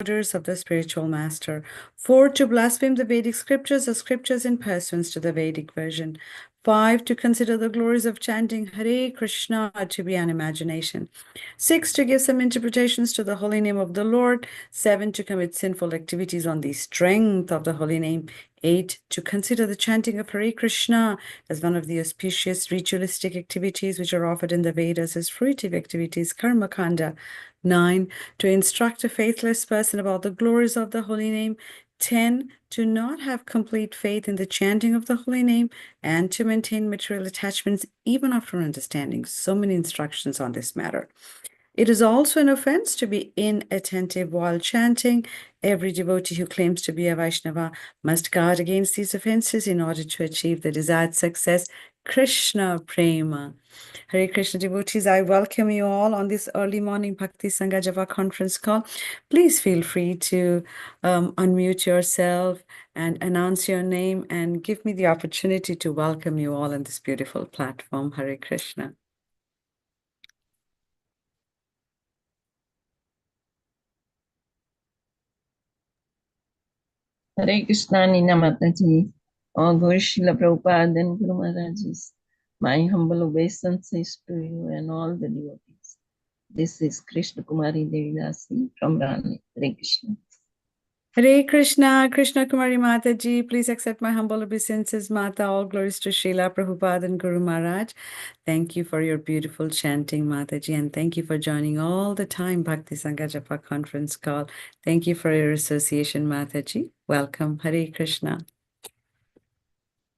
orders of the spiritual master. 4, to blaspheme the Vedic scriptures or scriptures in pursuance to the Vedic version. 5, to consider the glories of chanting Hare Krishna to be an imagination. 6, to give some interpretations to the holy name of the Lord. 7, to commit sinful activities on the strength of the holy name. 8, to consider the chanting of Hare Krishna as one of the auspicious ritualistic activities which are offered in the Vedas as fruitive activities, karma kanda. 9, to instruct a faithless person about the glories of the holy name. 10, to not have complete faith in the chanting of the holy name and to maintain material attachments even after understanding. So many instructions on this matter. It is also an offense to be inattentive while chanting. Every devotee who claims to be a Vaishnava must guard against these offenses in order to achieve the desired success. Krishna Prema. Hare Krishna devotees, I welcome you all on this early morning Bhakti Sangha Java conference call. Please feel free to unmute yourself and announce your name and give me the opportunity to welcome you all on this beautiful platform. Hare Krishna. Hare Krishna, Nina Mataji, all glory Srila Prabhupada and Guru Maharajis. My humble obeisances to you and all the devotees. This is Krishna Kumari Devidasi from Rani. Hare Krishna. Hare Krishna, Krishna Kumari Mataji, please accept my humble obeisances, Mata. All glories to Srila Prabhupada and Guru Maharaj. Thank you for your beautiful chanting, Mataji, and thank you for joining all the time Bhakti Sangha Japa conference call. Thank you for your association, Mataji. Welcome. Hare Krishna.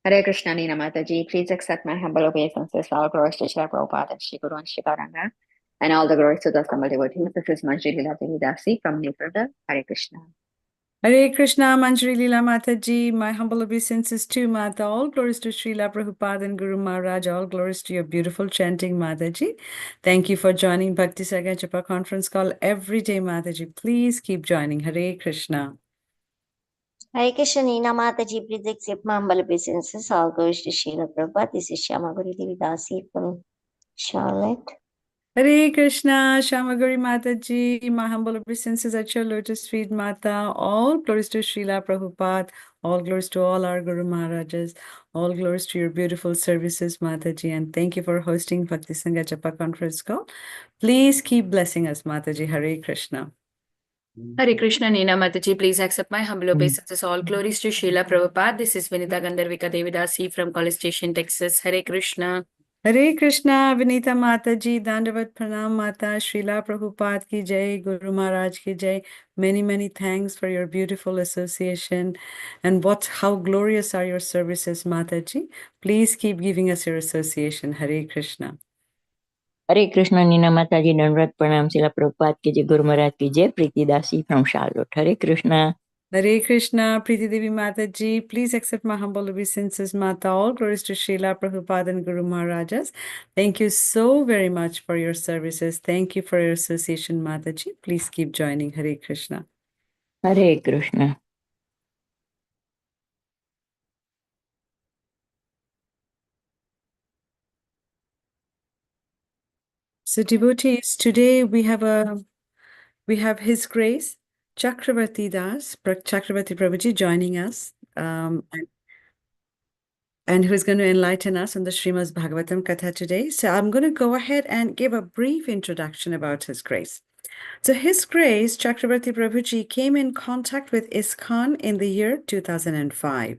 Hare Krishna, Nina Mataji. Please accept my humble obeisances. All glories to Srila Prabhupada and Shri Guru and Shri Gauranga. And all the glories to the assembled devotees. This is Manjari Leela Devidasi from Nepal. Hare Krishna. Hare Krishna, Manjari Leela Mataji. My humble obeisances to Mata. All glories to Srila Prabhupada and Guru Maharaj. All glories to your beautiful chanting, Mataji. Thank you for joining Bhakti Sangha Japa conference call every day, Mataji. Please keep joining. Hare Krishna. Hare Krishna, Nina Mataji, please accept my humble obeisances. All glories to Srila Prabhupada. This is Shyama Guru Devidasi from Charlotte. Hare Krishna, Shamaguri Mataji, my humble obeisances at your lotus feet, Mata. All glories to Srila Prabhupada, all glories to all our Guru Maharajas, all glories to your beautiful services, Mataji, and thank you for hosting Bhakti Sangha Japa conference call. Please keep blessing us, Mataji. Hare Krishna. Hare Krishna, Nina Mataji, please accept my humble obeisances. All glories to Srila Prabhupada. This is Vinita Gandharvika Devidasi from College Station, Texas. Hare Krishna. Hare Krishna, Vinita Mataji, Dandavat Pranam Mata, Srila Prabhupada ki jai, Guru Maharaj ki jai. Many, many thanks for your beautiful association. And how glorious are your services, Mataji. Please keep giving us your association. Hare Krishna. Hare Krishna, Nina Mataji, Dandavat Pranam, Srila Prabhupada ki jai, Guru Maharaj ki jai, Preeti Dasi from Charlotte. Hare Krishna. Hare Krishna, Preeti Devi Mataji, please accept my humble obeisances, Mata. All glories to Srila Prabhupada and Guru Maharajas. Thank you so very much for your services. Thank you for your association, Mataji. Please keep joining. Hare Krishna. Hare Krishna. So devotees, today we have His Grace Chakravarti Das, Chakravarti Prabhuji joining us, and who is going to enlighten us on the Srimad Bhagavatam Katha today. So I'm going to go ahead and give a brief introduction about His Grace. So His Grace Chakravarti Prabhuji came in contact with ISKCON in the year 2005.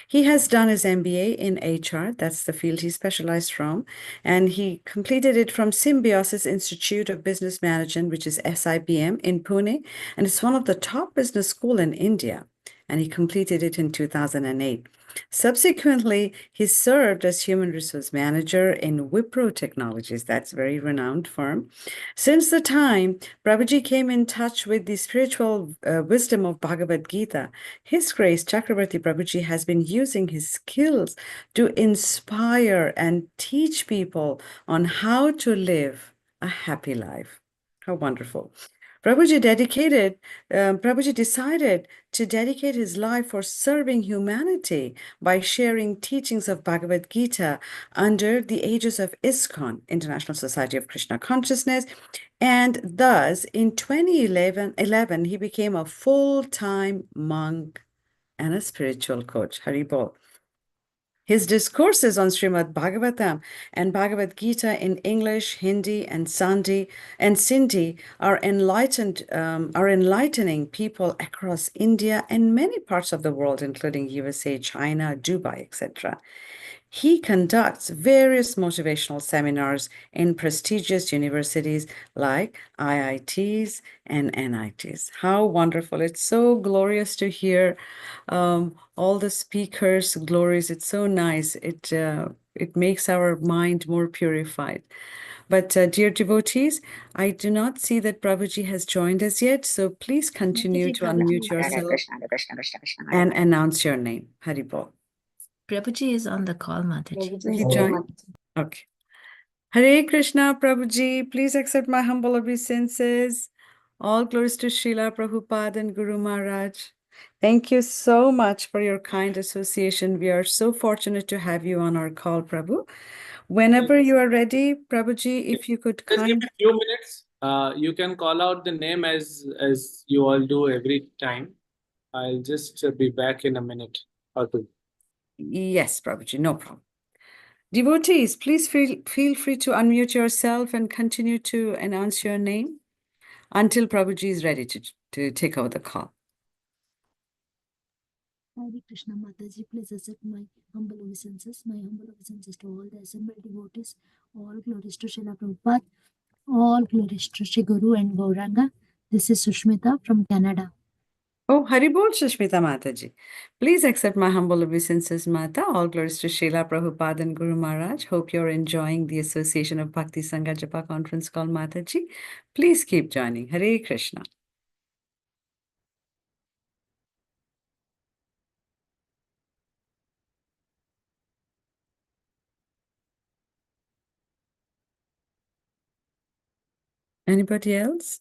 He has done his MBA in HR, that's the field he specialized from, and he completed it from Symbiosis Institute of Business Management, which is SIBM in Pune, and it's one of the top business schools in India, and he completed it in 2008. Subsequently, he served as Human Resource Manager in Wipro Technologies, that's a very renowned firm. Since the time Prabhuji came in touch with the spiritual wisdom of Bhagavad Gita, His Grace Chakravarti Prabhuji has been using his skills to inspire and teach people on how to live a happy life. How wonderful. Prabhuji decided to dedicate his life for serving humanity by sharing teachings of Bhagavad Gita under the aegis of ISKCON, International Society of Krishna Consciousness, and thus in 2011 he became a full-time monk and a spiritual coach. Haribol. His discourses on Srimad Bhagavatam and Bhagavad Gita in English, Hindi, and Sindhi are enlightening people across India and many parts of the world, including USA, China, Dubai, etc. He conducts various motivational seminars in prestigious universities like IITs and NITs. How wonderful. It's so glorious to hear all the speakers' glories. It's so nice. It makes our mind more purified. But dear devotees, I do not see that Prabhuji has joined us yet, so please continue to unmute Hare yourself Krishna, Hare Krishna, Krishna Krishna, Hare and Hare. announce your name. Haribol. Prabhuji is on the call, Mataji. He joined? Okay. Hare Krishna, Prabhuji. Please accept my humble obeisances. All glories to Srila Prabhupada and Guru Maharaj. Thank you so much for your kind association. We are so fortunate to have you on our call, Prabhu. Whenever you are ready, Prabhuji, if you could Just give me kindly... a few minutes. You can call out the name as you all do every time. I'll just be back in a minute or two. Yes, Prabhuji, no problem. Devotees, please feel free to unmute yourself and continue to announce your name until Prabhuji is ready to take over the call. Hare Krishna Mataji, please accept my humble obeisances. My humble obeisances to all the assembled devotees. All glories to Srila Prabhupada. All glories to Shri Guru and Gauranga. This is Sushmita from Canada. Oh, Haribol Sushmita Mataji. Please accept my humble obeisances, Mata. All glories to Srila Prabhupada and Guru Maharaj. Hope you're enjoying the Association of Bhakti Sangha Japa conference call, Mataji. Please keep joining. Hare Krishna. Anybody else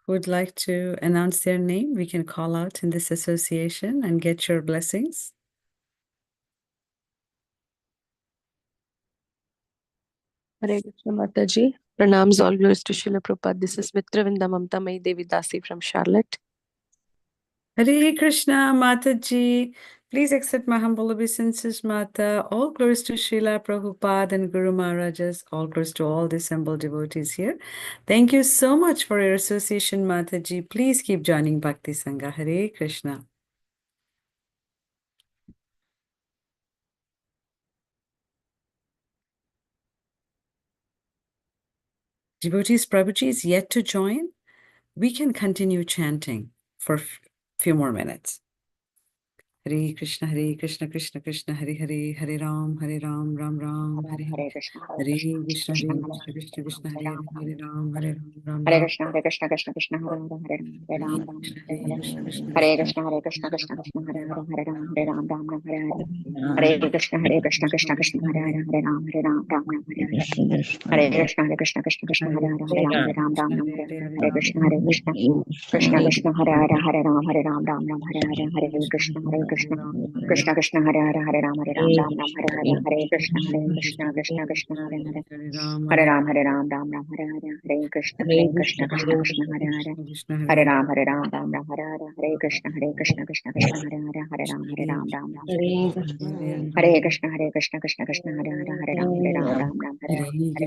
who would like to announce their name? We can call out in this association and get your blessings. Hare Krishna Mataji. Pranams, all glories to Srila Prabhupada. This is Mitravinda Mamta Mai Devi Dasi from Charlotte. Hare Krishna, Mataji. Please accept my humble obeisances, Mata. All glories to Srila Prabhupada and Guru Maharajas. All glories to all the assembled devotees here. Thank you so much for your association, Mataji. Please keep joining Bhakti Sangha. Hare Krishna. Devotees, Prabhuji is yet to join. We can continue chanting for a few more minutes. Hare Krishna, Krishna Krishna, Hare Hare, Hare Ram, Ram Ram, Hare Hare Krishna, Hare Krishna, Krishna Krishna Krishna, Hare Hare, Ram Ram. Hare Krishna, Krishna Krishna, Hare Hare, Ram Ram, Hare Hare. Hare Krishna, Krishna Krishna, Hare Ram Ram, Hare Hare. Hare Krishna, Krishna Krishna, Hare Ram Ram, Hare Hare. Hare Krishna, Krishna Krishna, Hare Ram Ram, Hare Hare. Hare Krishna, Krishna Krishna, Hare Ram Ram, Hare Hare. Hare Krishna, Krishna Krishna, Hare Ram Ram, Hare Hare. Hare Krishna, Krishna Krishna, Hare Hare. Hare Ram Ram Hare Hare. Hare Krishna Krishna Krishna, Hare Hare.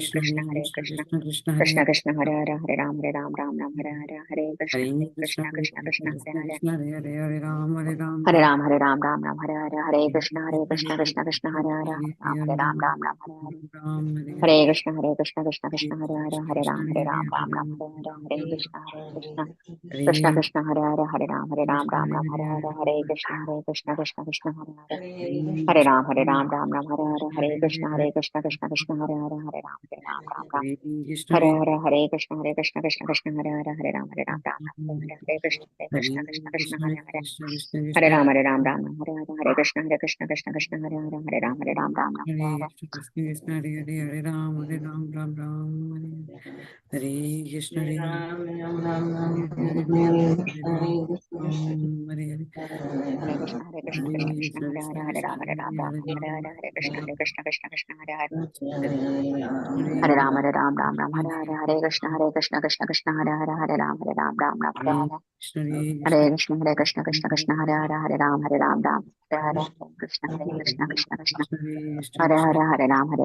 Hare Ram Hare Hare. Hare Krishna Krishna Krishna, Hare Hare. Hare Ram Ram Hare Krishna Krishna Hare Hare. Hare Ram Hare Hare. Hare Krishna Krishna Krishna, Hare Hare. Hare Ram Hare Hare. Hare Krishna Krishna Krishna, Hare Hare. Hare Ram Hare Ram Hare Hare. Hare Krishna Krishna Krishna, Hare Hare. Hare Ram Hare Hare. Hare Krishna Krishna Hare Hare. Hare Ram Hare Hare. Hare Krishna Krishna Krishna Hare Hare. Hare Ram Hare Hare. Hare Krishna Krishna Krishna, Hare Hare. Hare Ram Hare Hare. Hare Krishna Krishna Krishna, Hare Hare. Hare Ram Hare Hare. Hare Krishna Krishna, Hare Hare. Hare Ram Hare Hare. Hare Krishna Krishna Krishna, Hare Hare. Hare Ram Ram Ram Hare Hare Hare Krishna Krishna Krishna Hare Hare Hare Ram Ram Hare Hare Hare. Krishna Krishna Hare Hare Hare Ram Ram Ram Hare Krishna Hare Ram Ram Ram Ram Hare Hare Ram Hare Krishna Hare Hare Hare Krishna Krishna Hare Krishna Hare Hare Hare Ram Hare Ram Ram Hare Hare Hare Krishna Krishna Krishna Hare Hare. Hare Ram Ram Ram Hare Hare Hare Krishna Krishna Krishna Hare Hare Hare Ram Ram Ram Hare Hare. Hare Krishna Krishna Krishna Hare Hare Hare Ram Ram Hare Hare. Krishna Krishna Krishna Hare Hare Hare Ram Ram Hare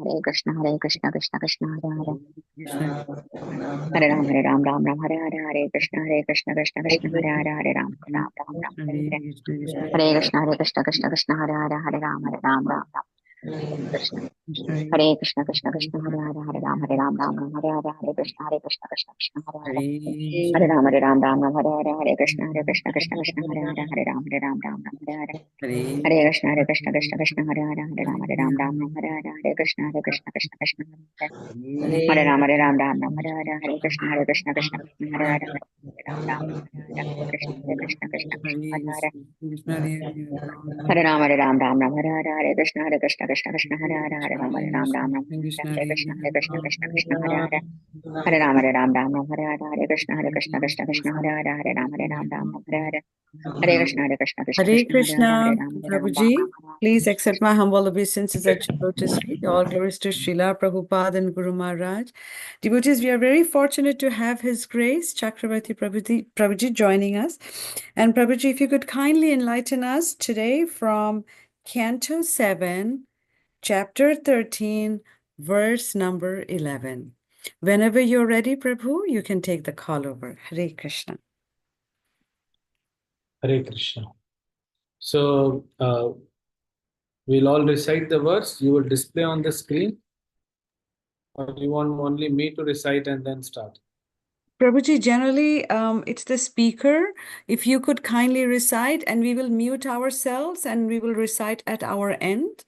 Hare Hare Krishna Krishna Krishna Hare Hare. Hare Ram Hare Hare Krishna Krishna Hare Hare Hare Ram Ram Hare Hare. Hare Krishna Krishna Hare Hare Ram Ram Krishna. Hare Krishna Krishna Hare Hare Ram Hare Hare Hare Krishna Krishna Krishna Hare Hare. Hare Ram Hare Hare Krishna Krishna Krishna Hare Hare Hare Ram Hare Hare. Hare Krishna Krishna Hare Ram Hare Hare Hare Krishna Krishna Krishna Hare Hare. Hare Ram Hare Hare Krishna Krishna Krishna Hare Hare Ram Hare Hare Krishna Krishna Krishna Hare Hare. Hare Ram Hare Hare Krishna Krishna Hare Hare Hare Ram Hare Krishna Hare Hare. Hare Ram Hare Hare Krishna Krishna Hare Hare Hare Ram Hare Hare. Hare Krishna Krishna Hare Hare Hare Krishna, Ram Prabhuji. Please accept my humble obeisances at your lotus feet. All glories to Srila Prabhupada and Guru Maharaj. Devotees, we are very fortunate to have His Grace, Chakravarti Prabhuji joining us. And Prabhuji, if you could kindly enlighten us today from Canto 7, Chapter 13, verse number 11. Whenever you're ready, Prabhu, you can take the call over. Hare Krishna. Hare Krishna. So we'll all recite the verse. You will display on the screen, or do you want only me to recite and then start? Prabhuji, generally, it's the speaker. If you could kindly recite, and we will mute ourselves and we will recite at our end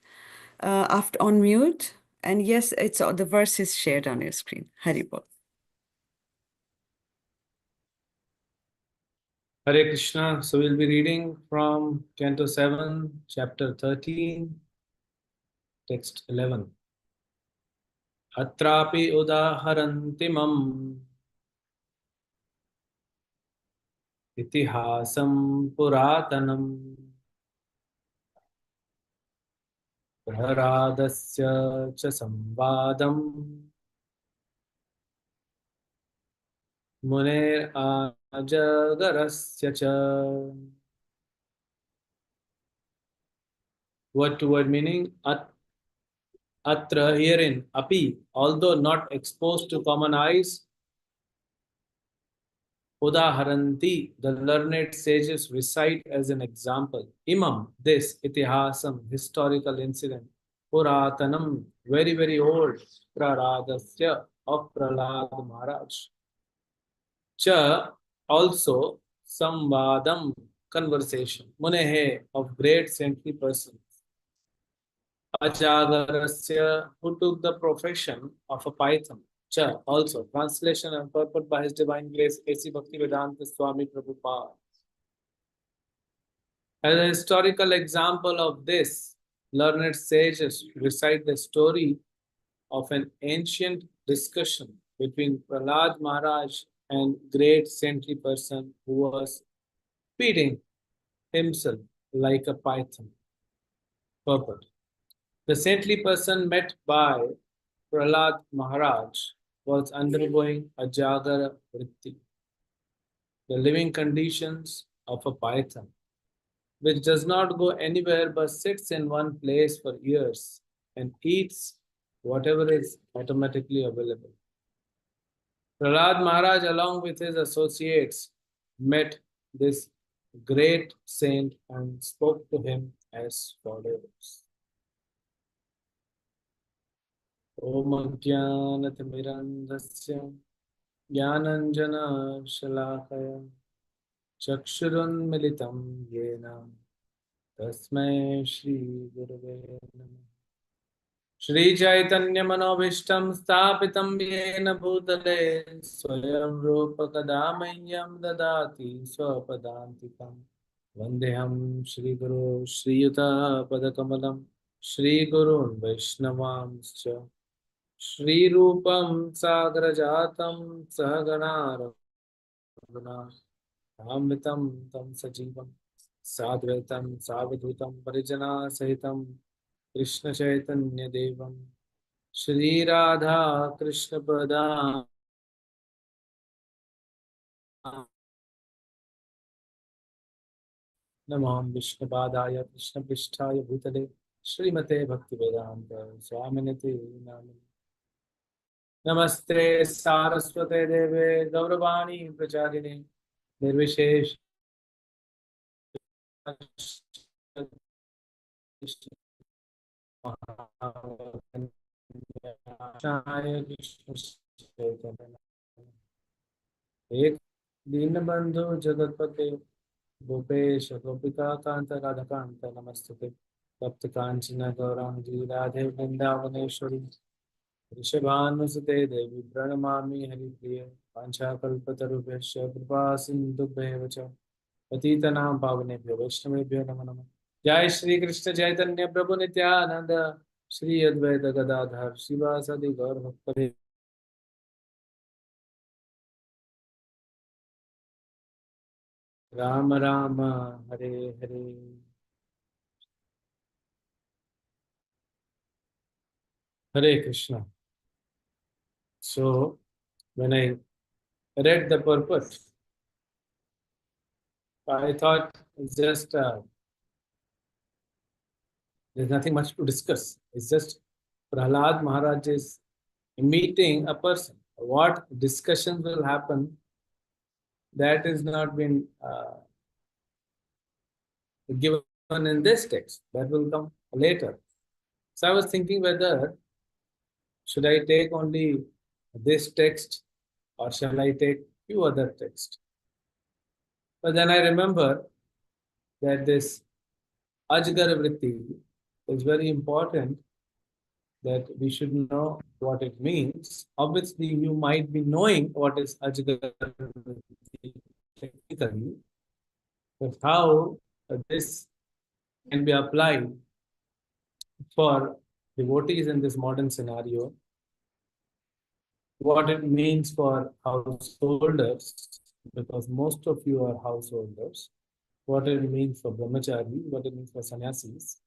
after on mute. And yes, it's the verse is shared on your screen. Haribol. Hare Krishna. So we'll be reading from Canto 7, Chapter 13, Text 11. Atrapi udaharantimam itihasam puratanam praharadasya cha samvadam muner ajagarasya cha. Word to word meaning. Atra, herein, api, although not exposed to common eyes, udaharanti, the learned sages recite as an example. Imam, this, itihasam, historical incident. Puratanam, very, very old. Praradasya, of Prahlad Maharaj. Cha, also, samvadam, conversation. Munehe, of great saintly person. Ajagarasya, who took the profession of a python. Cha, also, translation and purport by His Divine Grace, A.C. Bhaktivedanta Swami Prabhupada. As a historical example of this, learned sages recite the story of an ancient discussion between Prahlad Maharaj and great saintly person who was feeding himself like a python. Purport. The saintly person met by Prahlad Maharaj was undergoing a Jagara Vritti, the living conditions of a python, which does not go anywhere but sits in one place for years and eats whatever is automatically available. Prahlad Maharaj, along with his associates, met this great saint and spoke to him as follows. Om Jnanatimirandasya Jnananjana Shalakaya Chakshurunmilitam Yena Tasmai Shri Gurave Namah. Shri Chaitanya Manobhishtam Sthapitam Yena Bhutale Swayam Rupa Kadamayyam Dadati Swapadantikam Vandeham Shri Guru Shri Yuta Padakamalam Shri Gurun Vaishnavamscha Shri Rupam Sagrajatam Sahagana Raghuna Amritam Tam Sajivam Sadvaitam Savadhutam Parijana Sahitam Krishna Chaitanya Devam Shri Radha Krishna Pada Namam Vishnupadaya Krishna Prishtaya Bhutale Srimate Bhaktivedanta Swaminati Namani Namaste Saraswate Deve Gauravani Pracharine Nirvishesh एक दीनबंधु जगतपते गोपेश गोपिका कांत राधाकांत नमस्तुते तप्त कांचन गौरांगी राधे वृंदावनेश्वरी ऋषभानुसुते देवी प्रणमामि हरिप्रिय वाञ्छाकल्पतरुभ्यश्च कृपा सिन्धुभ्येव च पतितनां पावनेभ्यो वैष्णवेभ्यो नमो नमः। जय श्री कृष्ण चैतन्य प्रभु नित्यानंद श्री अद्वैत गदाधर शिवासादि गौर भक्तवृंद। Ram Ram Hare Hare Hare Krishna. So, when I read the purpose, I thought it's just there's nothing much to discuss. It's just Prahlad Maharaj is meeting a person. What discussions will happen, that is not been given in this text. That will come later. So I was thinking whether should I take only this text or shall I take few other texts. But then I remember that this Ajgar Vritti is very important, that we should know what it means. Obviously, you might be knowing what is Ajgar Vritti technically, but how this can be applied for devotees in this modern scenario, what it means for householders, because most of you are householders, what it means for brahmachari, what it means for sannyasis.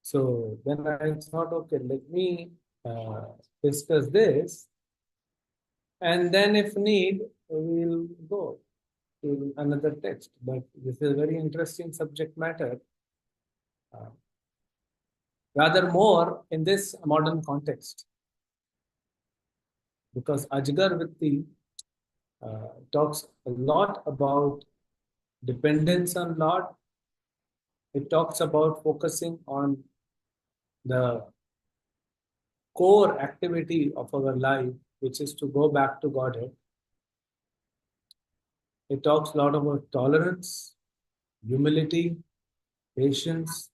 So then I thought, okay, let me discuss this, and then if need, we'll go to another text. But this is a very interesting subject matter, rather more in this modern context, because Ajgar Vritti talks a lot about dependence on Lord. It talks about focusing on the core activity of our life, which is to go back to Godhead. It talks a lot about tolerance, humility, patience,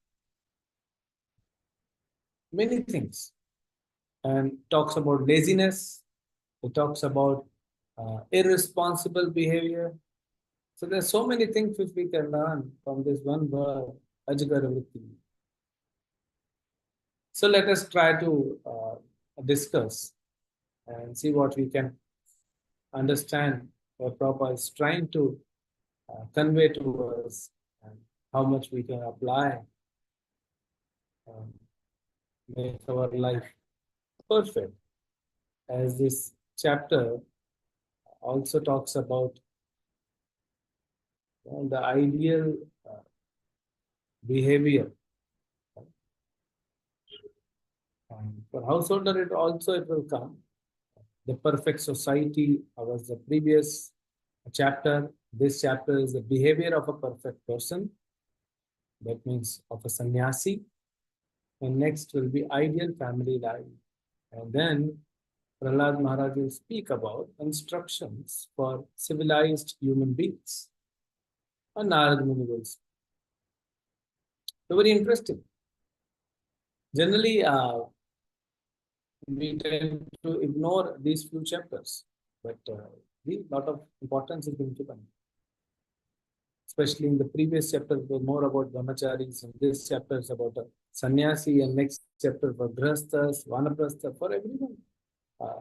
many things, and talks about laziness. It talks about irresponsible behavior. So there's so many things which we can learn from this one word, Ajgar Vritti. So let us try to discuss and see what we can understand what Prabhupada is trying to convey to us, and how much we can apply, make our life perfect. As this chapter also talks about the ideal behavior. For householder, it will come. The perfect society was the previous chapter. This chapter is the behavior of a perfect person. That means of a sannyasi. And next will be ideal family life. And then Prahlad Maharaj will speak about instructions for civilized human beings. And Narad Muni will speak. So very interesting. Generally, we tend to ignore these few chapters, but a lot of importance is being given. especially in the previous chapter, it was more about brahmacharis, and this chapter is about a sannyasi, and next chapter for grahasthas, vanaprastha, for everyone.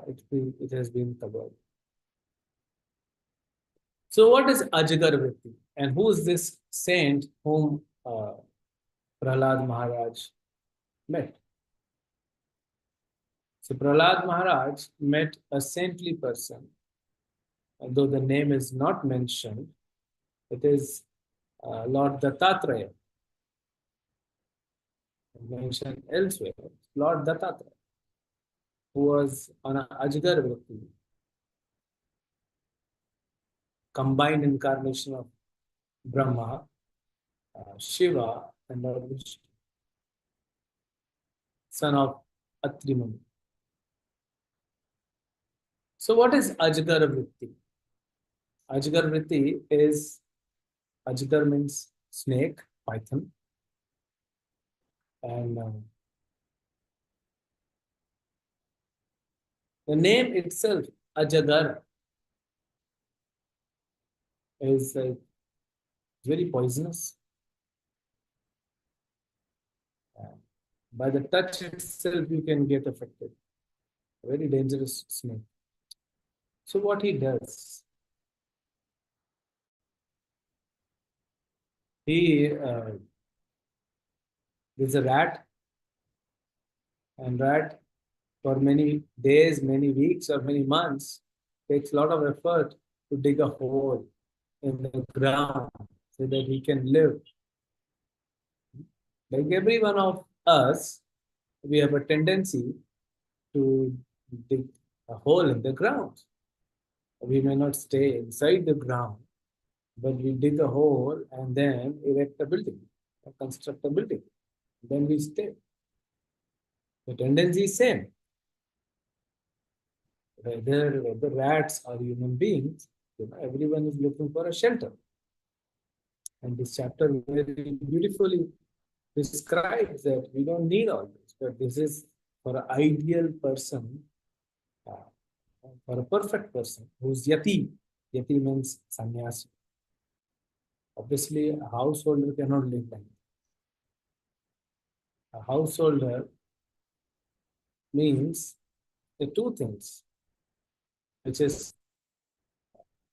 It has been covered. So what is Ajagarvriti? And who is this saint whom Prahlad Maharaj met? So Prahlad Maharaj met a saintly person, though the name is not mentioned. It is Lord Dattatreya, mentioned elsewhere. Lord Dattatreya, who was on an Ajagarvriti, combined incarnation of Brahma, Shiva, and Lord Vishnu, son of Atrimani. So what is Ajagarvriti? Ajagarvriti is, Ajagar means snake, python, and the name itself, Ajagar, is very poisonous. By the touch itself, you can get affected. A very dangerous snake. So what he does, there's a rat, and rat for many days, many weeks, or many months takes a lot of effort to dig a hole in the ground so that he can live. Like every one of us, we have a tendency to dig a hole in the ground. We may not stay inside the ground, but we dig a hole and then erect a building, construct a building. Then we stay. The tendency is same. Whether rats or human beings, everyone is looking for a shelter. And this chapter very beautifully describes that we don't need all this, but this is for an ideal person, for a perfect person who's yati. Yati means sannyasi. Obviously, a householder cannot live like that. A householder means the two things, which is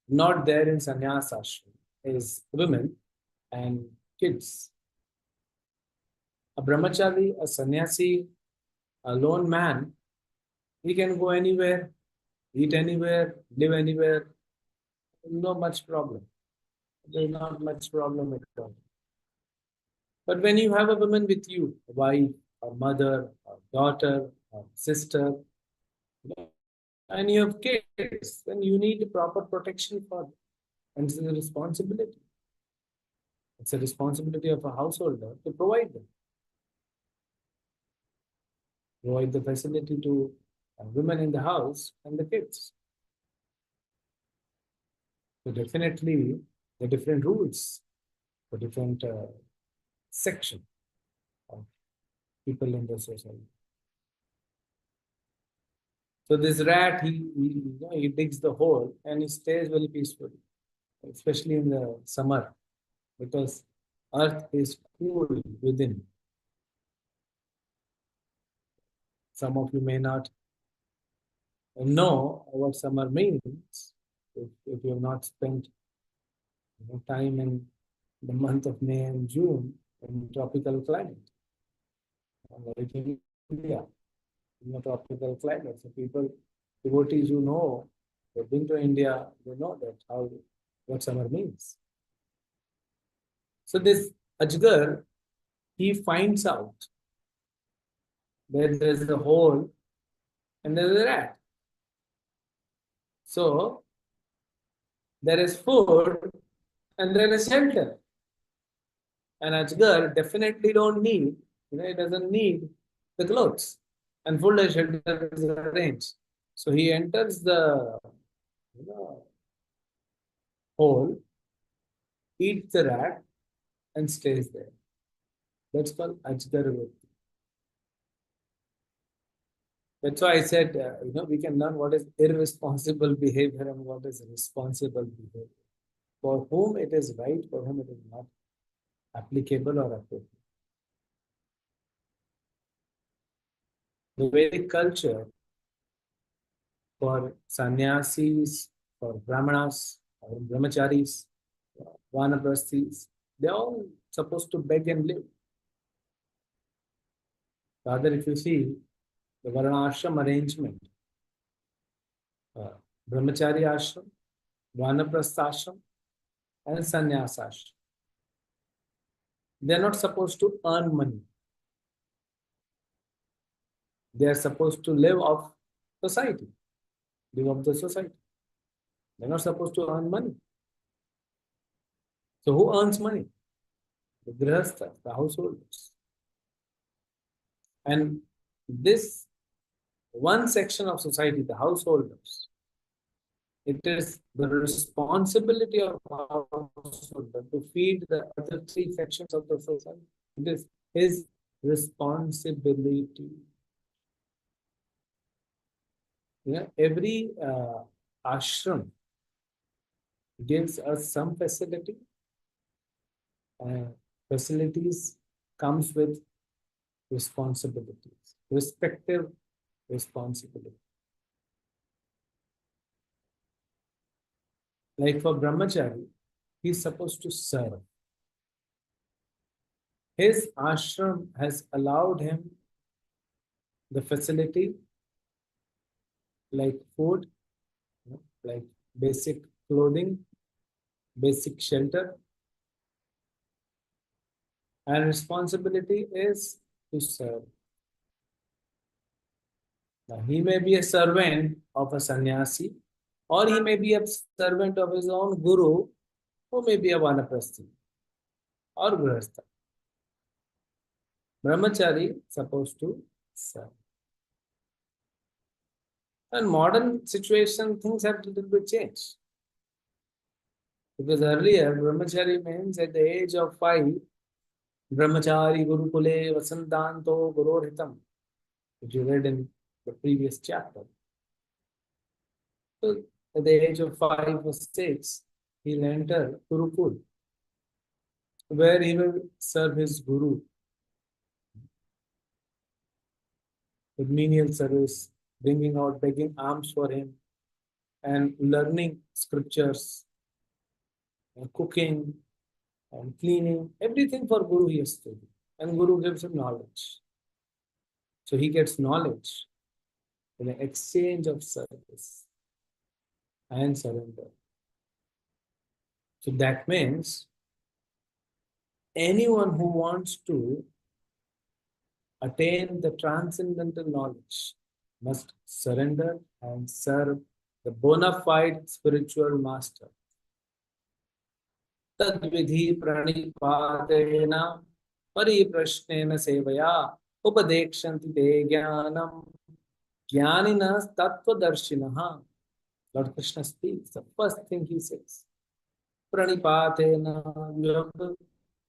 not there in sannyas ashram, is women and kids. A brahmachari, a sannyasi, a lone man, he can go anywhere, eat anywhere, live anywhere, no much problem. There's not much problem at all. But when you have a woman with you, a wife, a mother, a daughter, a sister, and you have kids, then you need proper protection for them. And it's a responsibility. It's a responsibility of a householder to provide them. Provide the facility to women in the house and the kids. So definitely the different rules for different section of people in the society. So this rat, he digs the hole and he stays very peacefully, especially in the summer, because earth is cool within. Some of you may not know what summer means if you have not spent time in the month of May and June in tropical climate. Like in India, in a tropical climate. So people, devotees who know, they've been to India, they know that what summer means. So this Ajgar, he finds out that there is a hole and there is a rat. So there is food and there is shelter. And Ajgar definitely don't need, it doesn't need the clothes. And full shelter is arranged. So he enters the hole, eats the rat, and stays there. That's called Ajgarvriti. That's why I said, we can learn what is irresponsible behavior and what is responsible behavior. for whom it is right, for whom it is not applicable or appropriate. The Vedic culture for sannyasis, for brahmanas, or brahmacharis, vanaprasthis, they're all supposed to beg and live. Rather, if you see the varnashram arrangement, brahmachari ashram, vanaprastha ashram, and sannyas ashram, they're not supposed to earn money. They are supposed to live off society, live off the society. They're not supposed to earn money. So who earns money? The grihastha, the householders. And this one section of society, the householders, it is the responsibility of householder to feed the other three sections of the society. It is his responsibility. Yeah, every ashram gives us some facility. Facilities comes with responsibilities, respective responsibility. Like for brahmachari, he is supposed to serve. His ashram has allowed him the facility like food, like basic clothing, basic shelter, and responsibility is to serve. Now, he may be a servant of a sannyasi, or he may be a servant of his own guru, who may be a vanaprasthi or grihastha. Brahmachari supposed to serve. In modern situation, things have a little bit changed. Because earlier, brahmachari means at the age of 5, brahmachari gurukule vasantanto gurorhitam, which you read in the previous chapter. So at the age of 5 or 6, he'll enter Gurukul, where he will serve his guru with menial service, bringing out, begging alms for him, and learning scriptures, and cooking, and cleaning, everything for Guru he has to do. And Guru gives him knowledge. So he gets knowledge in an exchange of service and surrender. So that means anyone who wants to attain the transcendental knowledge must surrender and serve the bona fide spiritual master. Tadvidhi pranipadena pariprashnena sevaya upadekshanti te jnanam jnaninas tattvadarshinaha. Lord Krishna speaks. The first thing he says, pranipatena, you have to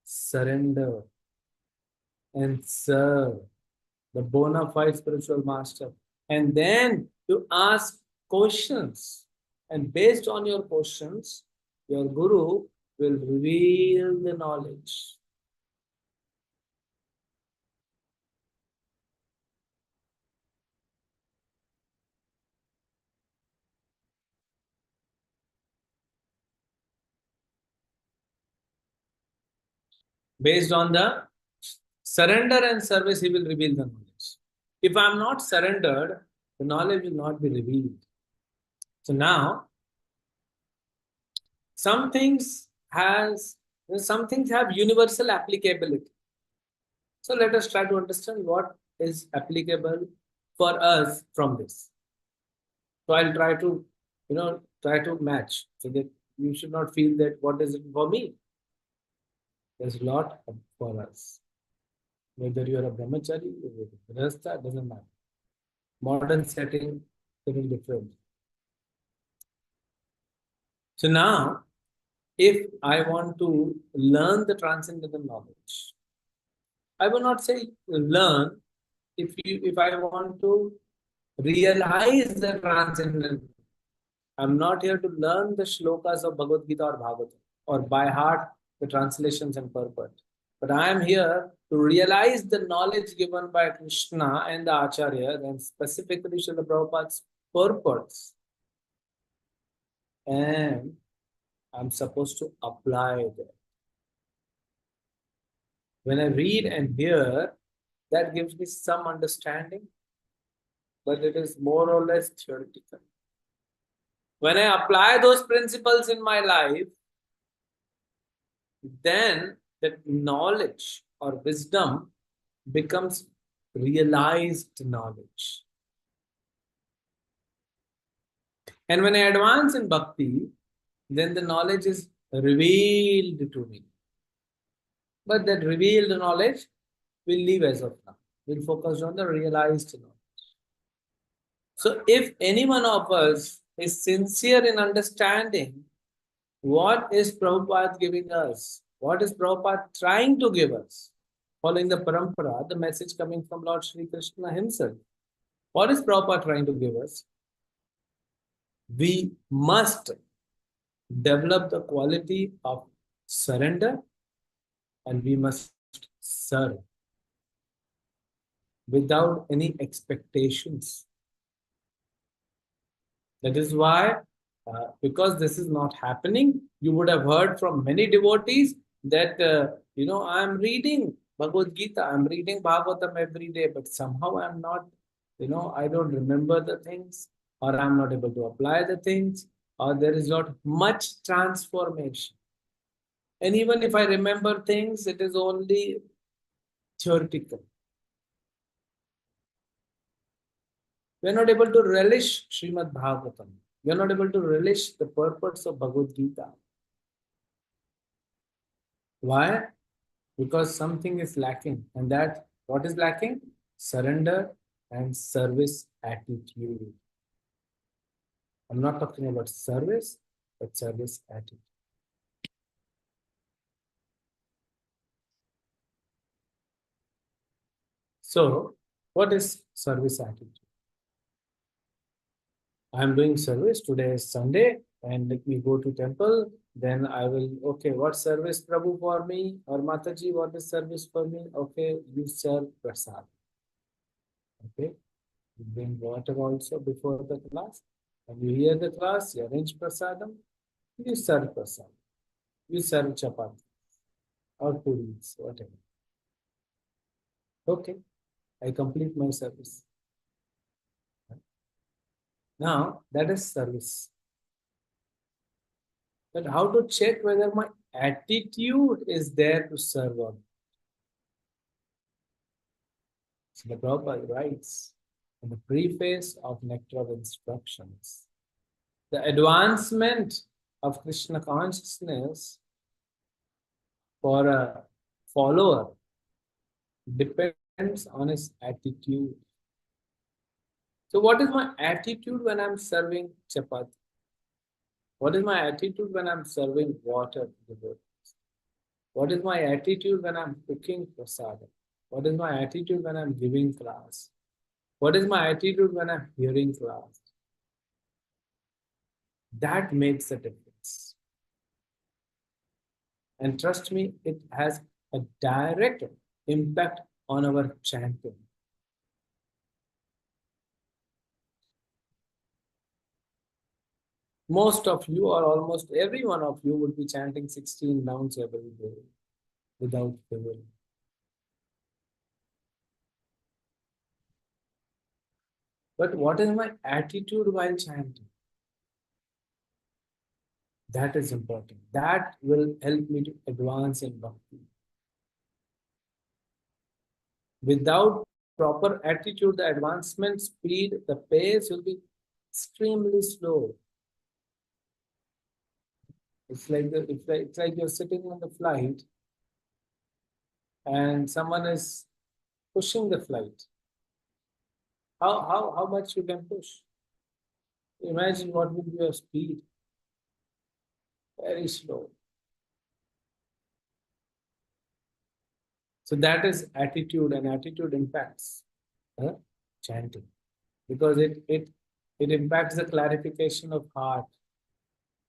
surrender and serve the bona fide spiritual master. And then you ask questions. And based on your questions, your guru will reveal the knowledge. Based on the surrender and service, he will reveal the knowledge. If I am not surrendered, the knowledge will not be revealed. So now, some things have universal applicability. So let us try to understand what is applicable for us from this. So I'll try to, match so that you should not feel that what is it for me. There's a lot for us. Whether you are a brahmachari or a grihastha, doesn't matter. Modern setting, very different. So now, if I want to learn the transcendental knowledge, I will not say learn. If I want to realize the transcendental, I'm not here to learn the shlokas of Bhagavad Gita or Bhagavatam. or by heart the translations and purport. But I am here to realize the knowledge given by Krishna and the Acharya, and specifically Srila Prabhupada's purports. And I'm supposed to apply that. When I read and hear, that gives me some understanding, but it is more or less theoretical. When I apply those principles in my life, then that knowledge or wisdom becomes realized knowledge. And when I advance in bhakti, then the knowledge is revealed to me. But that revealed knowledge will leave as of now. We'll focus on the realized knowledge. So if any one of us is sincere in understanding what is Prabhupada giving us, what is Prabhupada trying to give us, following the parampara, the message coming from Lord Sri Krishna himself, what is Prabhupada trying to give us? We must develop the quality of surrender, and we must serve without any expectations. That is why, because this is not happening, you would have heard from many devotees that, I am reading Bhagavad Gita, I am reading Bhagavatam every day, but somehow I am not, I don't remember the things, or I am not able to apply the things, or there is not much transformation. And even if I remember things, it is only theoretical. We are not able to relish Srimad Bhagavatam. We are not able to relish the purpose of Bhagavad Gita. Why? Because something is lacking. And that, what is lacking? Surrender and service attitude. I'm not talking about service, but service attitude. So, what is service attitude? I am doing service. Today is Sunday, and let me go to temple. Then I will, okay, what service, Prabhu, for me? Or Mataji, what is service for me? Okay, you serve prasad. Okay, you bring water also before the class. And you hear the class, you arrange prasadam, you serve prasad. You serve chapati or puris, whatever. Okay, I complete my service. Now, that is service. But how to check whether my attitude is there to serve or not? So the Prabhupada writes in the preface of Nectar of Instructions, the advancement of Krishna consciousness for a follower depends on his attitude. So what is my attitude when I'm serving chapati? What is my attitude when I'm serving water to the devotees? What is my attitude when I'm cooking prasadam? What is my attitude when I'm giving class? What is my attitude when I'm hearing class? That makes a difference. And trust me, it has a direct impact on our chanting. Most of you, or almost every one of you, would be chanting 16 rounds every day without fail. But what is my attitude while chanting? That is important. That will help me to advance in bhakti. Without proper attitude, the advancement speed, the pace will be extremely slow. It's like you're sitting on the flight and someone is pushing the flight. How much you can push? Imagine what would be your speed. Very slow. So that is attitude, and attitude impacts chanting, because it impacts the clarification of heart.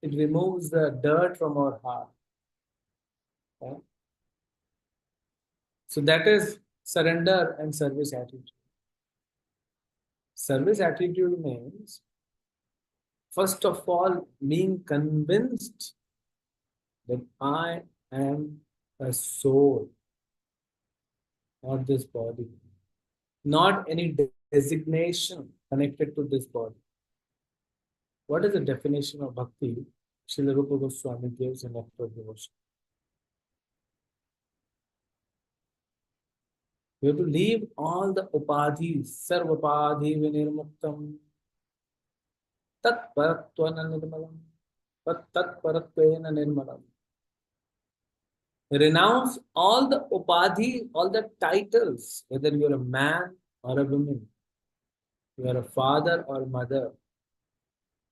It removes the dirt from our heart. Right? So that is surrender and service attitude. Service attitude means, first of all, being convinced that I am a soul, not this body, not any designation connected to this body. What is the definition of bhakti? Srila Rupa Goswami gives in Nectar of Devotion. You have to leave all the upadhis, sarvapadhi vinirmuktam, tat paratvana nirmalam, tat paratvena nirmalam. Renounce all the upadhi, all the titles, whether you are a man or a woman, you are a father or mother,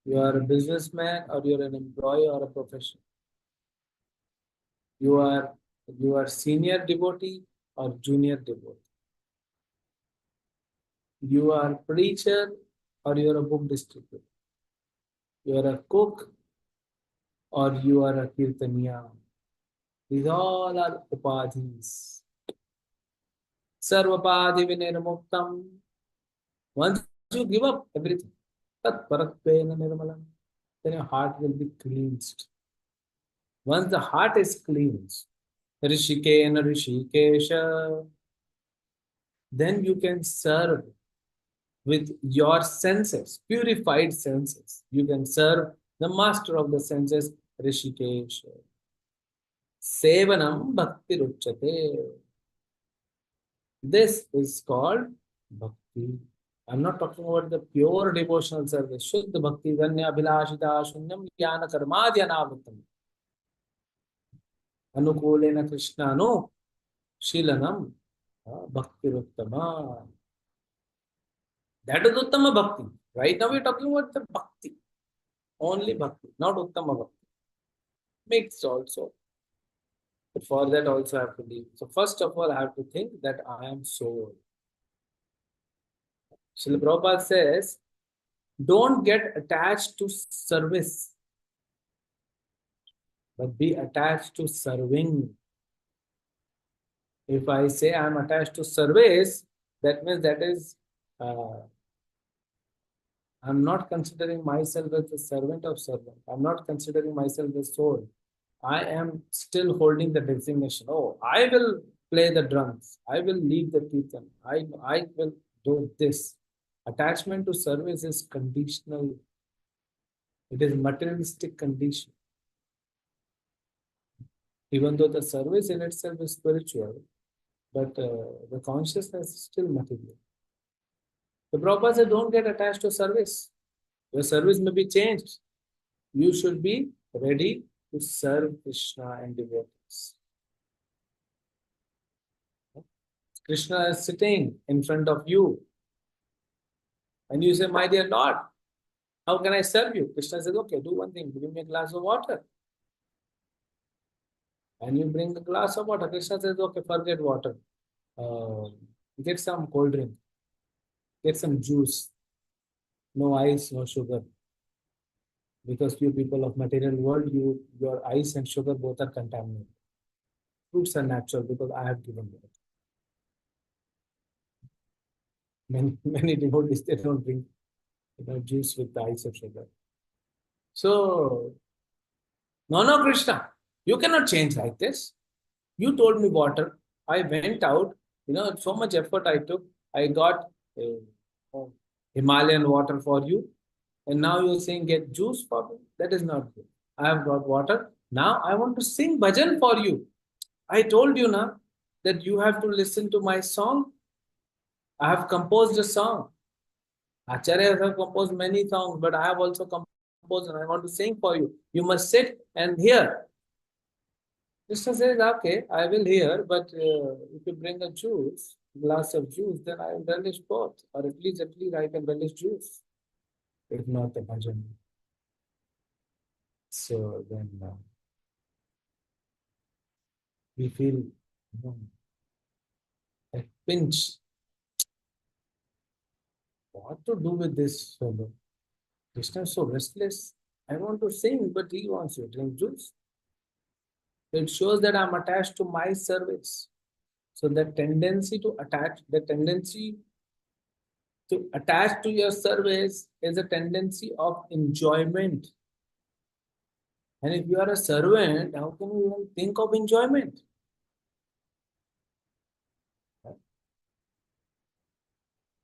you are a businessman or you are an employee or a professional. You are senior devotee or junior devotee. You are preacher or you are a book distributor. You are a cook or you are a kirtaniya. These all are upadhis. Sarvapadhi vinirmuktam. Once you give up everything, tat paratvena nirmalam, then your heart will be cleansed. Once the heart is cleansed, rishikena rishikesha, then you can serve with your senses, purified senses. You can serve the master of the senses, Rishikesha. Sevanam bhakti ruchyate. This is called bhakti. I'm not talking about the pure devotional service. Shuddha bhakti, dhanya abhilashita, shunyam jnana karmadhyanavritam. Anukulena krishnanu, shilanam, bhakti ruttama. That is Uttama Bhakti. Right now we're talking about the Bhakti. Only Bhakti, not Uttama Bhakti. Mixed also. But for that also I have to leave. So first of all, I have to think that I am soul. Srila Prabhupada says, don't get attached to service, but be attached to serving. If I say I am attached to service, that means that is I'm not considering myself as a servant of servant. I'm not considering myself as soul. I am still holding the designation. Oh, I will play the drums. I will lead the kirtan. I will do this. Attachment to service is conditional. It is materialistic condition. Even though the service in itself is spiritual, but the consciousness is still material. The Prabhupada said, don't get attached to service. Your service may be changed. You should be ready to serve Krishna and devotees. Krishna is sitting in front of you. And you say, my dear Lord, how can I serve you? Krishna says, okay, do one thing, bring me a glass of water. And you bring a glass of water. Krishna says, okay, forget water. Get some cold drink. Get some juice. No ice, no sugar. Because you people of material world, your ice and sugar both are contaminated. Fruits are natural because I have given them. Many devotees, they don't drink juice with the ice of sugar. So, no, Krishna, you cannot change like this. You told me water. I went out, so much effort I took. I got Himalayan water for you. And now you're saying get juice for me. That is not good. I have got water. Now I want to sing bhajan for you. I told you now that you have to listen to my song. I have composed a song. Acharyas have composed many songs, but I have also composed and I want to sing for you. You must sit and hear. Krishna says, okay, I will hear, but if you bring a glass of juice, then I will relish both. Or at least I can relish juice. If not the bhajan. So then we feel a pinch. What to do with this fellow? Krishna is so restless. I want to sing, but he wants to drink juice. It shows that I'm attached to my service. So the tendency to attach to your service is a tendency of enjoyment. And if you are a servant, how can you even think of enjoyment?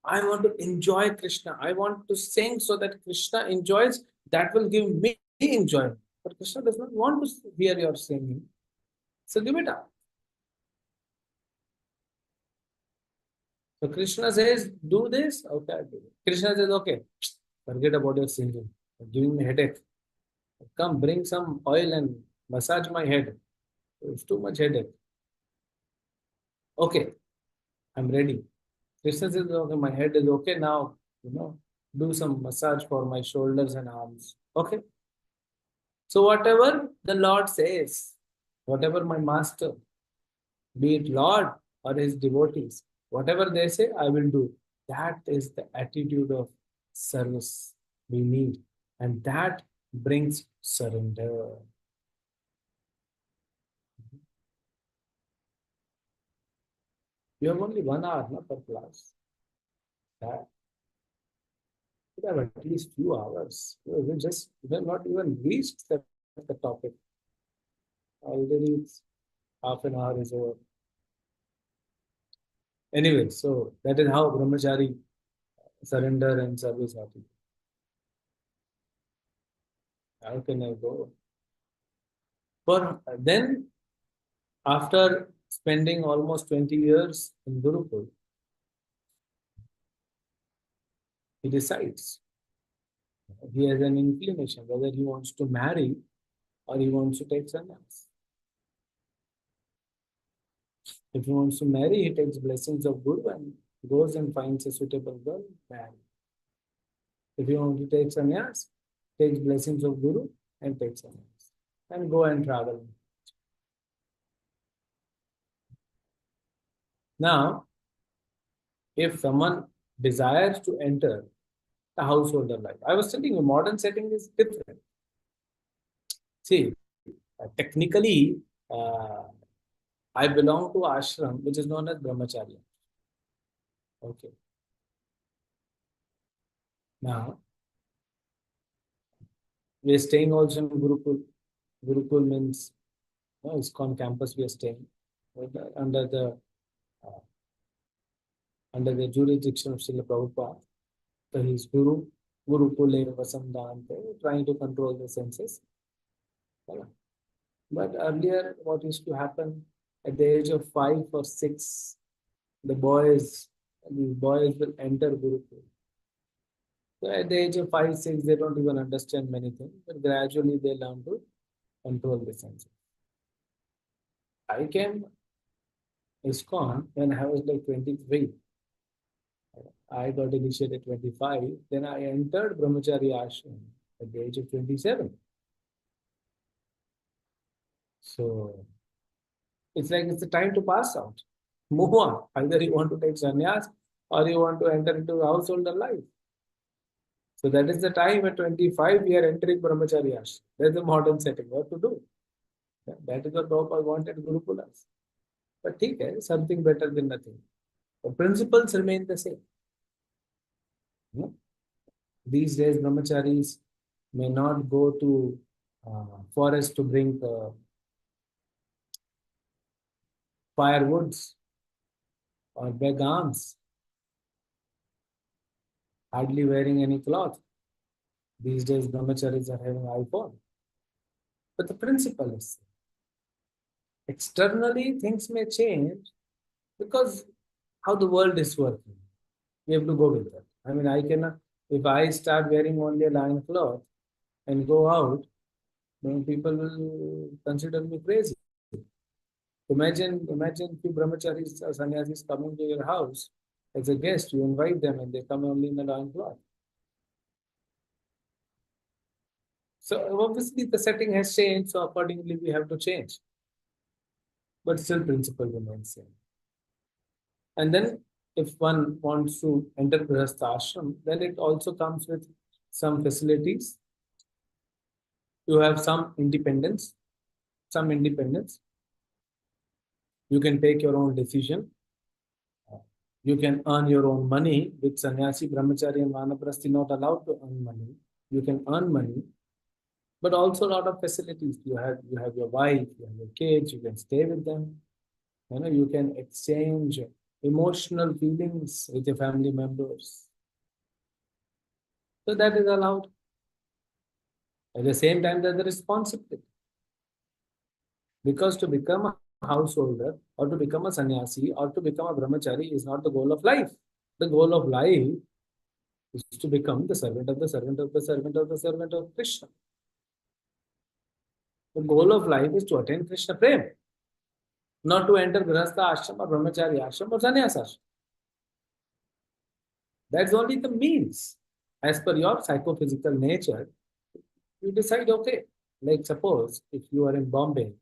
I want to enjoy Krishna. I want to sing so that Krishna enjoys. That will give me enjoyment. But Krishna does not want to hear your singing. So give it up. So Krishna says, do this. Okay, I do it. Krishna says, okay, forget about your singing. You're giving me headache. Come, bring some oil and massage my head. It's too much headache. Okay, I'm ready. Krishna says, okay, my head is okay now. Do some massage for my shoulders and arms. Okay. So whatever the Lord says, whatever my master, be it Lord or his devotees, whatever they say, I will do. That is the attitude of service we need. And that brings surrender. You have only 1 hour per class. That you have at least few hours. We have not even reached the topic. Already it's half an hour is over. Anyway, so that is how brahmachari surrender and service happen. How can I go? Then, after spending almost 20 years in Gurukul, he decides. He has an inclination whether he wants to marry or he wants to take sannyas. If he wants to marry, he takes blessings of Guru and goes and finds a suitable girl, marry. If he wants to take sannyas, takes blessings of Guru and takes sannyas. And go and travel. Now, if someone desires to enter the householder life, I was telling you, modern setting is different. See, technically, I belong to ashram, which is known as brahmacharya. Okay. Now, we are staying also in Gurukul. Gurukul means, ISKCON campus we are staying under the jurisdiction of Srila Prabhupada. So he is Guru, Gurukule Vasandante, trying to control the senses. But earlier, what used to happen at the age of 5 or 6, these boys will enter Gurukul. So at the age of 5, 6, they don't even understand many things, but gradually they learn to control the senses. I came ISKCON when I was like 23. I got initiated at 25. Then I entered Brahmachari Ashram at the age of 27. So it's like it's the time to pass out. Move on. Either you want to take sannyas or you want to enter into householder life. So that is the time at 25 we are entering Brahmachari Ashram. That's the modern setting. What to do? That is what Prabhupada wanted Gurukulas. But something better than nothing. The principles remain the same. These days, brahmacharis may not go to forest to bring firewoods or beg alms, hardly wearing any cloth. These days, brahmacharis are having iPhone. But the principle is same. Externally, things may change because how the world is working. We have to go with that. I mean, I cannot, if I start wearing only a loin cloth and go out, then people will consider me crazy. Imagine few brahmacharis or sannyasis coming to your house as a guest. You invite them and they come only in a loin cloth. So obviously the setting has changed, so accordingly we have to change. But still principle remains same. And then if one wants to enter Grihastha Ashram, then it also comes with some facilities. You have some independence. some independence. You can take your own decision. You can earn your own money. With sannyasi, brahmachari, and vanaprasthi not allowed to earn money. You can earn money, but also a lot of facilities. You have your wife, you have your kids. You can stay with them. You can exchange emotional feelings with your family members. So that is allowed. At the same time, there's the responsibility. Because to become a householder or to become a sannyasi or to become a brahmachari is not the goal of life. The goal of life is to become the servant of the servant of the servant of the servant of Krishna. The goal of life is to attain Krishna Prem, not to enter Grihastha ashram or brahmachari ashram or sannyas ashram. That's only the means. As per your psychophysical nature, you decide, okay, like suppose if you are in Bombay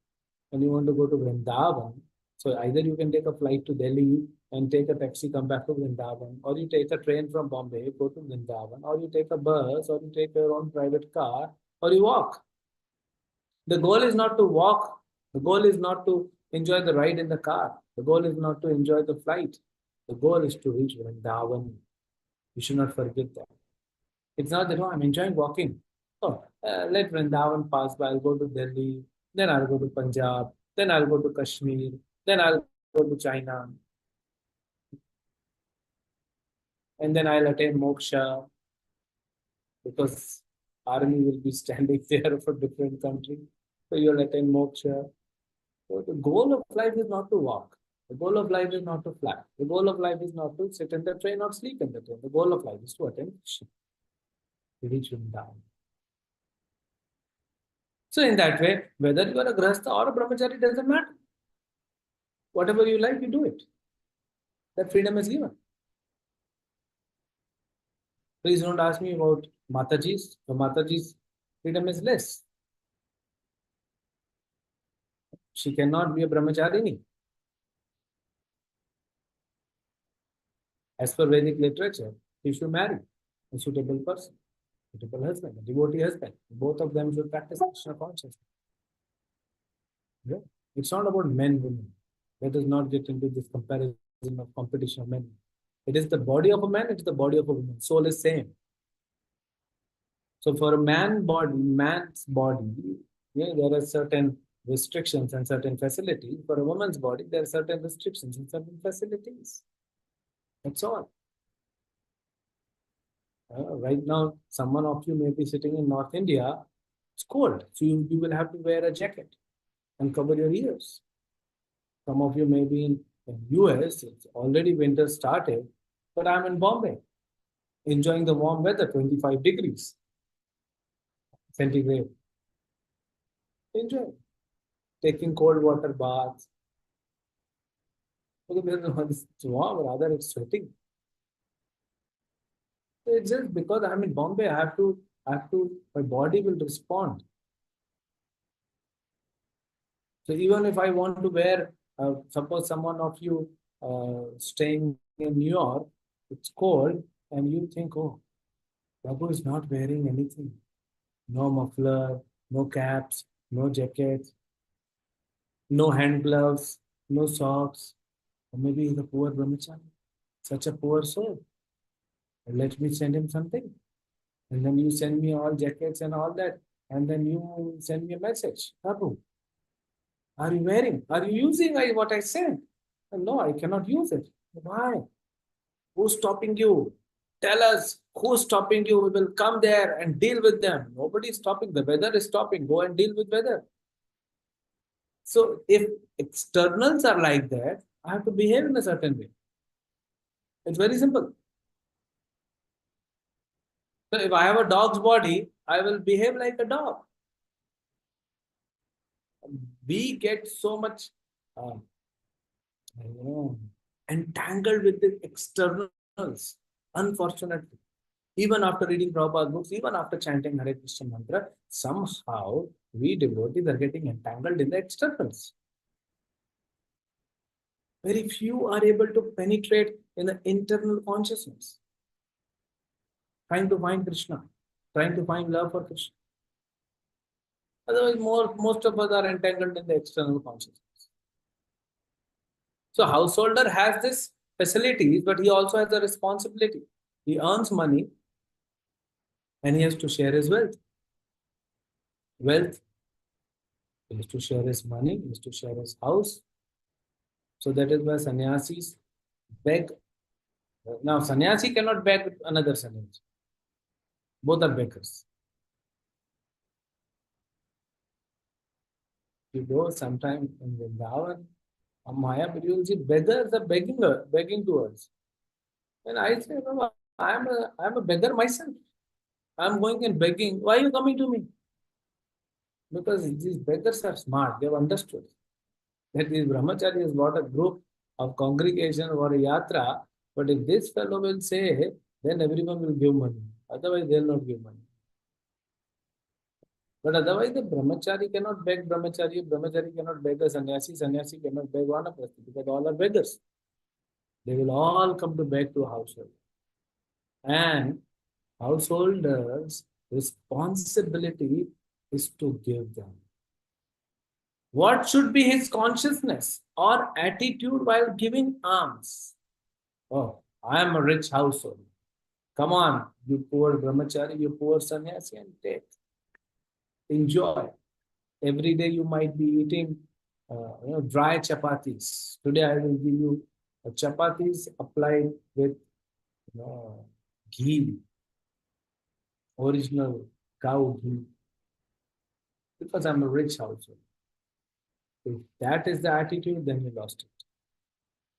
and you want to go to Vrindavan, so either you can take a flight to Delhi and take a taxi, come back to Vrindavan, or you take a train from Bombay, go to Vrindavan, or you take a bus, or you take your own private car, or you walk. The goal is not to walk. The goal is not to enjoy the ride in the car. The goal is not to enjoy the flight. The goal is to reach Vrindavan. You should not forget that. It's not that, oh, I'm enjoying walking. Oh, let Vrindavan pass by. I'll go to Delhi. Then I'll go to Punjab. Then I'll go to Kashmir. Then I'll go to China. And then I'll attain moksha. Because army will be standing there for different countries. So you'll attain moksha. So the goal of life is not to walk. The goal of life is not to fly. The goal of life is not to sit in the train or sleep in the train. The goal of life is to attain Krishna. To reach Vrindavan. So in that way, whether you are a grihastha or a brahmachari doesn't matter. Whatever you like, you do it. That freedom is given. Please don't ask me about Mataji's. The Mataji's freedom is less. She cannot be a brahmacharini. As per Vedic literature, she should marry a suitable person, suitable husband, a devotee husband. Both of them should practice Krishna consciousness. Yeah? It's not about men, women. Let us not get into this comparison of competition of men. It is the body of a man, it is the body of a woman. Soul is same. So for a man's body, yeah, there are certain restrictions and certain facilities. For a woman's body, there are certain restrictions and certain facilities. That's all. Right now, someone of you may be sitting in North India. It's cold, so you will have to wear a jacket and cover your ears. Some of you may be in US. It's already winter started, but I'm in Bombay, enjoying the warm weather, 25 degrees centigrade. Enjoy. Taking cold water baths. It's warm, rather it's sweating. It's just because I'm in Bombay, my body will respond. So even if I want to wear, suppose someone of you staying in New York, it's cold, and you think, oh, Prabhu is not wearing anything. No muffler, no caps, no jackets, no hand gloves, no socks. Or maybe he's a poor brahmachari, such a poor soul. Let me send him something. And then you send me all jackets and all that. And then you send me a message. Prabhu, are you wearing? Are you using what I sent? No, I cannot use it. Why? Who's stopping you? Tell us who's stopping you. We will come there and deal with them. Nobody is stopping. The weather is stopping. Go and deal with weather. So if externals are like that, I have to behave in a certain way. It's very simple. So if I have a dog's body, I will behave like a dog. We get so much entangled with the externals, unfortunately. Even after reading Prabhupada's books, even after chanting Hare Krishna mantra, somehow we devotees are getting entangled in the externals. Very few are able to penetrate in the internal consciousness. Trying to find Krishna, trying to find love for Krishna. Otherwise, most of us are entangled in the external consciousness. So householder has this facilities, but he also has a responsibility. He earns money and he has to share his wealth. He has to share his money, he has to share his house. So that is why sannyasis beg. Now, sannyasi cannot beg another sannyasi. Both are beggars. You go sometime in Vrindavan, Mayapur, you will see beggars are begging to us. And I say, no, I am a beggar myself. I am going and begging. Why are you coming to me? Because these beggars are smart. They have understood that these brahmachari has got a group of congregation or a yatra. But if this fellow will say, then everyone will give money. Otherwise, they will not give money. But otherwise, the brahmachari cannot beg brahmachari cannot beg a sannyasi cannot beg vanaprastha, because all are beggars. They will all come to beg to a household. And householders' responsibility is to give them. What should be his consciousness or attitude while giving alms? Oh, I am a rich household. Come on, you poor brahmachari, you poor sannyasi, and take. Enjoy. Every day you might be eating dry chapatis. Today I will give you chapatis applied with ghee, original cow ghee, because I'm a rich household. If that is the attitude, then you lost it.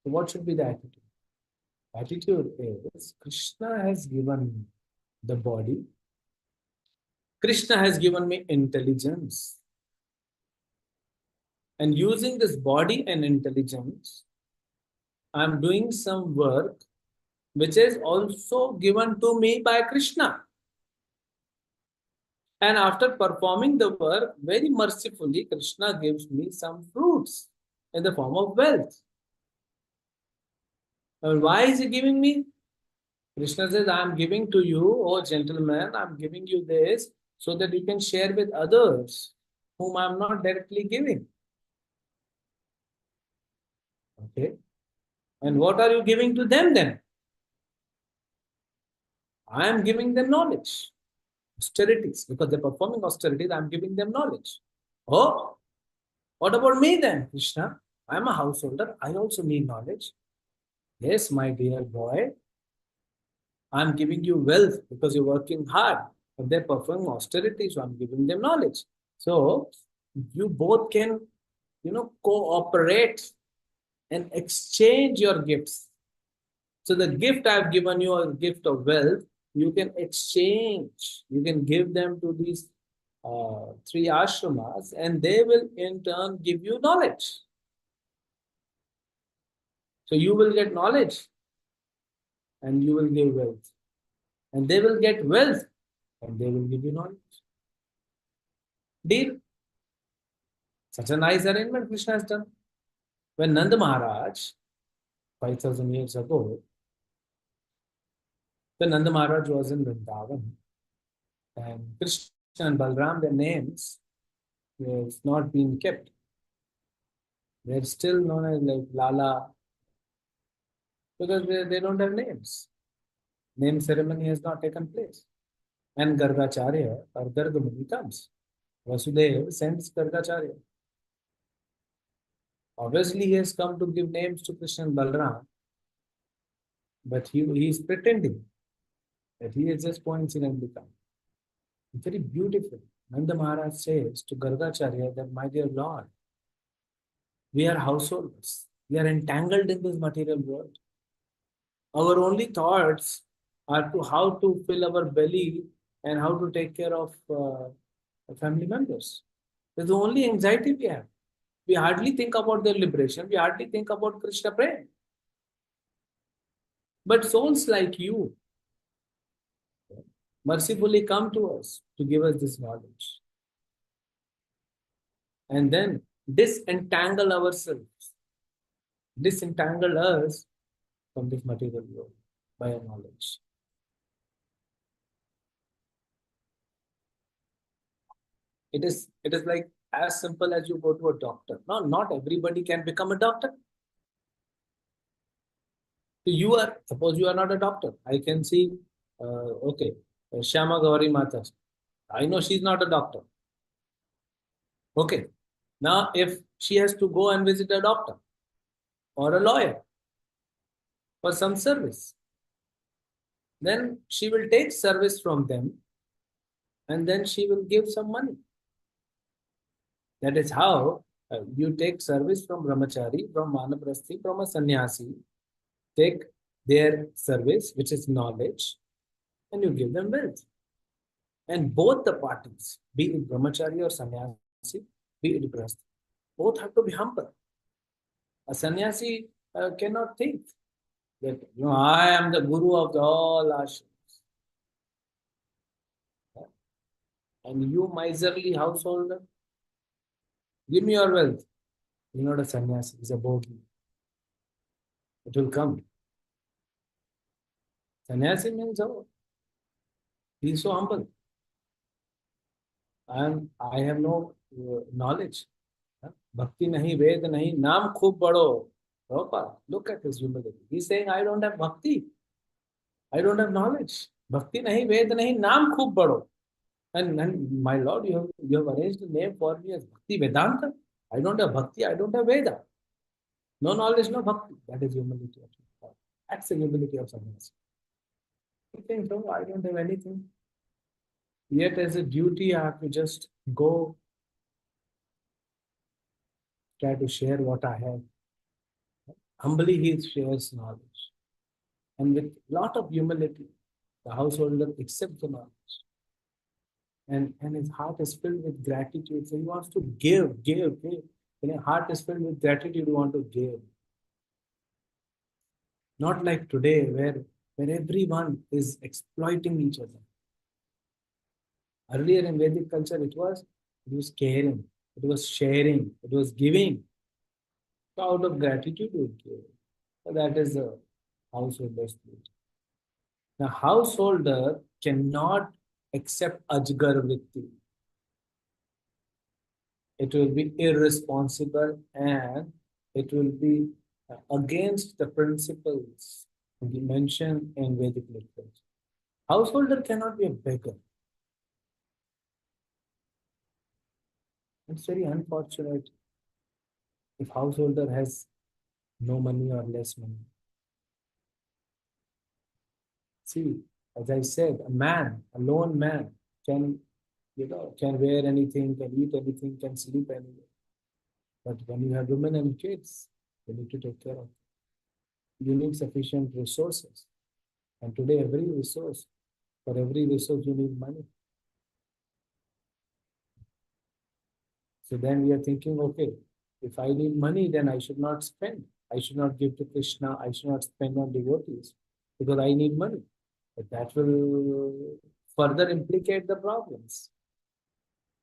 So what should be the attitude? Attitude is, Krishna has given me the body. Krishna has given me intelligence. And using this body and intelligence, I'm doing some work which is also given to me by Krishna. And after performing the work, very mercifully, Krishna gives me some fruits in the form of wealth. And why is he giving me? Krishna says, I am giving to you, oh gentlemen, I am giving you this so that you can share with others whom I am not directly giving. Okay. And what are you giving to them then? I am giving them knowledge, austerities, because they're performing austerities, I am giving them knowledge. Oh, what about me then, Krishna? I am a householder, I also need knowledge. Yes, my dear boy, I am giving you wealth because you're working hard, but they're performing austerity, so I'm giving them knowledge. So you both can, cooperate and exchange your gifts. So the gift I've given you, a gift of wealth, you can exchange. You can give them to these 3 ashramas, and they will in turn give you knowledge. So you will get knowledge and you will give wealth. And they will get wealth and they will give you knowledge. Deal. Such a nice arrangement Krishna has done. When Nanda Maharaj, 5,000 years ago, when Nanda Maharaj was in Vrindavan, and Krishna and Balram, their names was not being kept. They're still known as like Lala, because they don't have names. Name ceremony has not taken place. And Gargacharya or Gargamuni comes. Vasudeva sends Gargacharya. Obviously, he has come to give names to Krishna and Balram, but he is pretending that he has just coincidentally come. Very beautiful. Nanda Maharaj says to Gargacharya that, my dear Lord, we are householders. We are entangled in this material world. Our only thoughts are to how to fill our belly and how to take care of family members. That's the only anxiety we have. We hardly think about their liberation. We hardly think about Krishna praying. But souls like you mercifully come to us to give us this knowledge. And then disentangle ourselves. Disentangle us from this material world by our knowledge. It is like as simple as you go to a doctor. No, not everybody can become a doctor. So suppose you are not a doctor. I can see, okay, Shyama Gauri Mata. I know she's not a doctor. Okay. Now, if she has to go and visit a doctor or a lawyer for some service, then she will take service from them and then she will give some money. That is how you take service from brahmachari, from vanaprasthi, from a sannyasi. Take their service, which is knowledge, and you give them wealth. And both the parties, be it brahmachari or sannyasi, be it grahasthi, both have to be humble. A sannyasi cannot think that I am the guru of all ashrams. And you miserly householder, give me your wealth. You're not a sannyasi, he's a bogi. It will come. Sannyasi means he is so humble. And I have no knowledge. Bhakti nahi, Ved nahi, naam khub bado. Prabhupada, look at his humility. He's saying, I don't have bhakti. I don't have knowledge. Bhakti nahi, Ved nahi, naam khub bado. And my Lord, you have arranged a name for me as Bhakti Vedanta. I don't have bhakti, I don't have Veda. No knowledge, no bhakti. That is humility. That's the humility of sannyasi. He thinks, oh, I don't have anything. Yet as a duty, I have to just go try to share what I have. Humbly, he shares knowledge. And with lot of humility, the householder accepts the knowledge. And his heart is filled with gratitude. So he wants to give. When your heart is filled with gratitude, you want to give. Not like today, where everyone is exploiting each other. Earlier in Vedic culture, it was caring, it was sharing, it was giving. So out of gratitude, you give. So that is the householder's duty. The householder cannot accept ajgar vritti. It will be irresponsible and it will be against the principles mentioned in Vedic literature. Householder cannot be a beggar. It's very unfortunate if householder has no money or less money. See, as I said, a lone man can wear anything, can eat anything, can sleep anywhere. But when you have women and kids, you need to take care of them. You need sufficient resources. And today, for every resource, you need money. So then we are thinking, okay, if I need money, then I should not spend. I should not give to Krishna. I should not spend on devotees because I need money. But that will further implicate the problems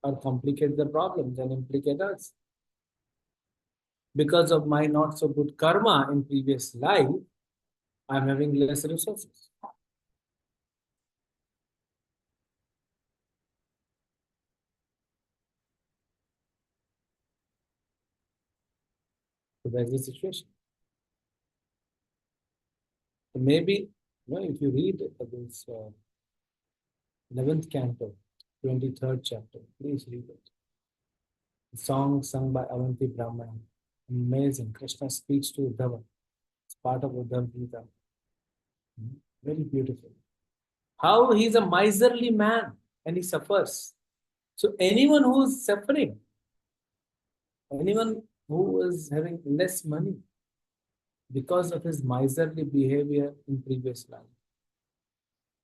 or complicate the problems and implicate us. Because of my not so good karma in previous life, I'm having less resources. So that's the situation. So maybe, if you read this 11th canto, 23rd chapter, please read it. The song sung by Avanti Brahman. Amazing. Krishna speaks to Uddhava. It's part of Uddhava Gita. Very beautiful. How he's a miserly man and he suffers. So anyone who is suffering, anyone who is having less money because of his miserly behavior in previous life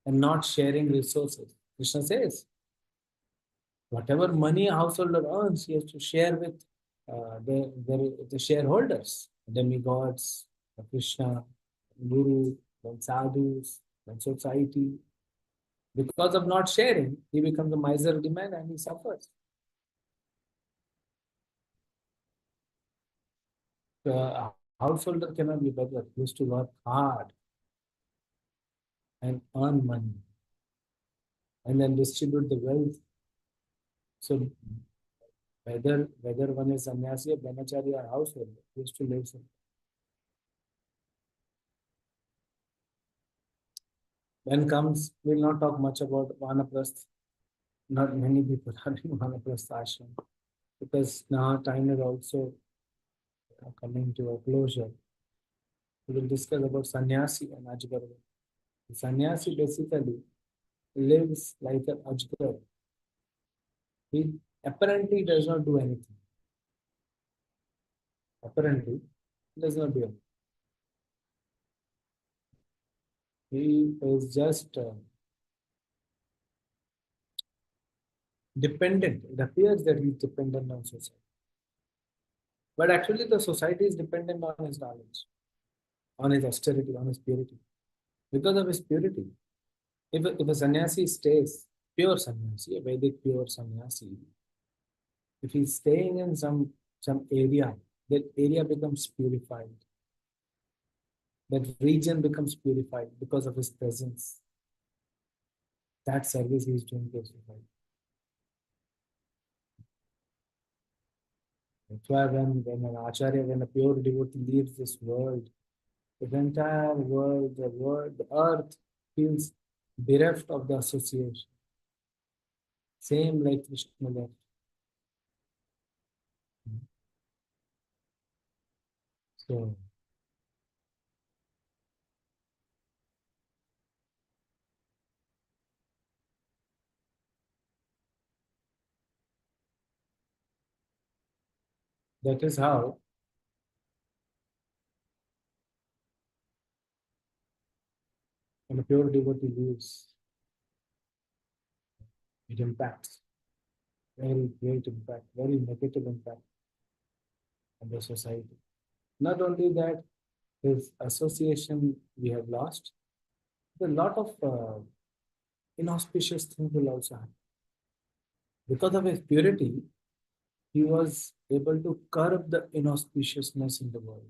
and not sharing resources, Krishna says, whatever money a householder earns, he has to share with the shareholders, demigods, Krishna, Guru, then sadhus, then society. Because of not sharing, he becomes a miserly man and he suffers. A householder cannot be beggar. He has to work hard and earn money and then distribute the wealth So whether one is sannyasi or brahmachari or household, he has to live something. When comes, we'll not talk much about vanaprasth. Not many people are in vanaprasth ashram because now time is also coming to a closure. We will discuss about sannyasi and ajgar. The sannyasi basically lives like an ajgar. He apparently does not do anything. Apparently, he does not do anything. He is just dependent. It appears that he is dependent on society. But actually, the society is dependent on his knowledge, on his austerity, on his purity. Because of his purity, if a sannyasi stays, pure sannyasi, a Vedic pure sannyasi, if he's staying in some area, that area becomes purified. That region becomes purified because of his presence. That service he is doing to society. That's why when an acharya, when a pure devotee leaves this world, the entire world, the earth feels bereft of the association. Same like Krishna left. So that is how when a pure devotee leaves, it impacts. Very great impact, very negative impact on the society. Not only that, his association we have lost, a lot of inauspicious things will also happen. Because of his purity, he was able to curb the inauspiciousness in the world.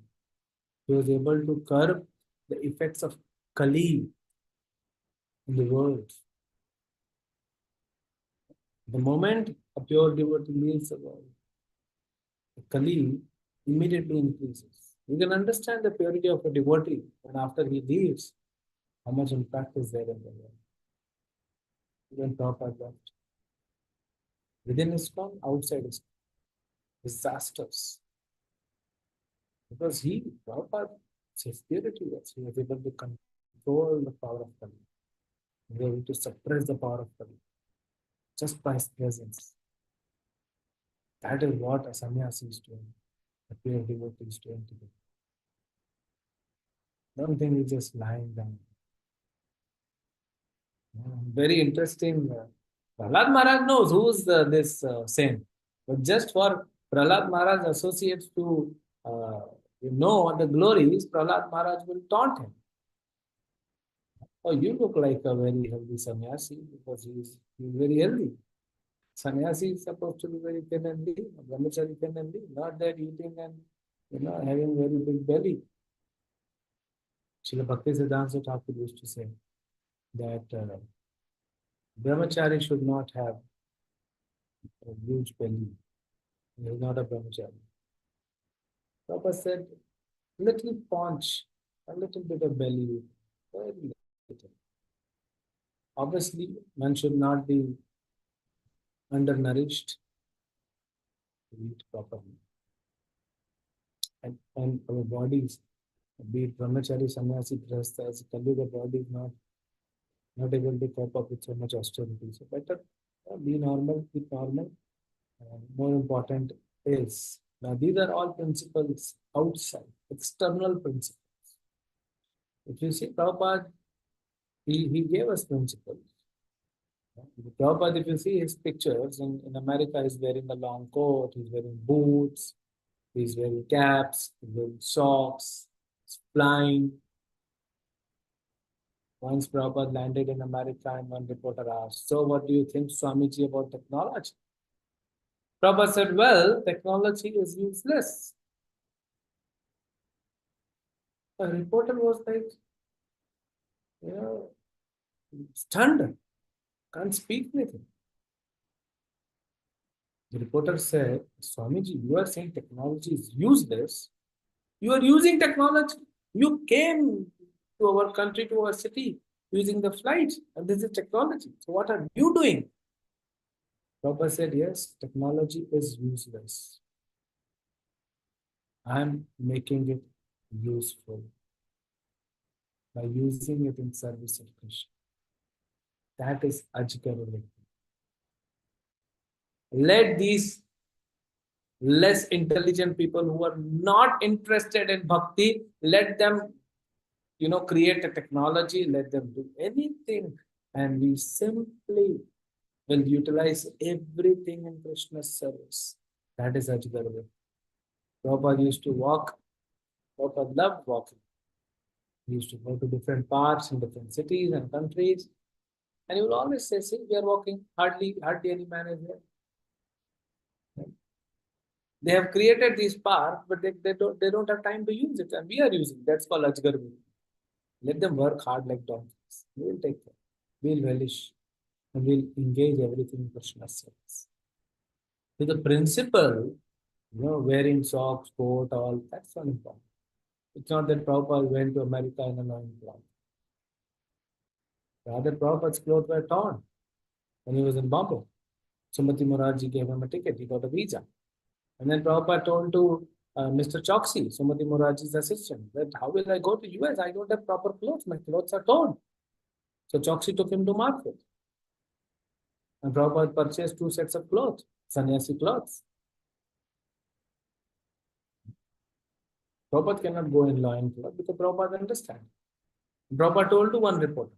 He was able to curb the effects of Kali in the world. The moment a pure devotee leaves the world, the Kali immediately increases. You can understand the purity of a devotee, and after he leaves, how much impact is there in the world. Even Prabhupada left. Within ISKCON, outside ISKCON. Disasters. Because Prabhupada, his purity was, he was able to control the power of Kali. He was able to suppress the power of Kali just by his presence. That is what a sannyasi is doing, a pure devotee is doing today. Don't think he's just lying down. Very interesting. Prahlad Maharaj knows who's this saint. But just for Prahlad Maharaj associates to know what the glory is, Prahlad Maharaj will taunt him. Oh, you look like a very healthy sannyasi because he's very healthy. Sannyasi is supposed to be very thin and lean, brahmachari thin and lean, not that eating and having very big belly. Srila Bhakti Siddhanta Thakur used to say that brahmachari should not have a huge belly. He is not a brahmachari. Prabhupada said, little paunch, a little bit of belly, very little. Obviously, one should not be undernourished to eat properly. And our bodies, be it brahmachari, sannyasi, grihastha, as I tell you, the body is not able to cope up with so much austerity. So better be normal, keep normal. More important is, now these are all principles outside, external principles. If you see Prabhupada, he gave us principles. Prabhupada, if you see his pictures, in America, he's wearing a long coat, he's wearing boots, he's wearing caps, he's wearing socks, he's flying. Once Prabhupada landed in America and one reporter asked, so what do you think, Swamiji, about technology? Prabhupada said, well, technology is useless. The reporter was like, stunned, can't speak anything. The reporter said, Swamiji, you are saying technology is useless. You are using technology. You came to our country, to our city, using the flights, and this is technology. So what are you doing? Prabhupada said, yes, technology is useless. I am making it useful by using it in service of Krishna. That is Chakravarti. Let these less intelligent people who are not interested in bhakti, let them, create a technology, let them do anything, and we simply will utilize everything in Krishna's service. That is Chakravarti. Prabhupada used to walk. Prabhupada loved walking. He used to go to different parts in different cities and countries. And he will always say, see, we are walking, hardly any man is there. They have created these parks, but they don't have time to use it. And we are using it. That's called Ajgarvi. Let them work hard like donkeys. We will take care. We will relish. And we will engage everything in Krishna's service. So the principle, wearing socks, coat, all, that's not important. It's not that Prabhupada went to America in a loin cloth. Rather, Prabhupada's clothes were torn when he was in Bombay. Sumati Morarji gave him a ticket. He got a visa. And then Prabhupada told to Mr. Choksi, Sumati Morarji's assistant, that how will I go to US? I don't have proper clothes. My clothes are torn. So Choksi took him to market. And Prabhupada purchased 2 sets of clothes, sannyasi clothes. Prabhupada cannot go in loin cloth because Prabhupada understands. Prabhupada told to one reporter,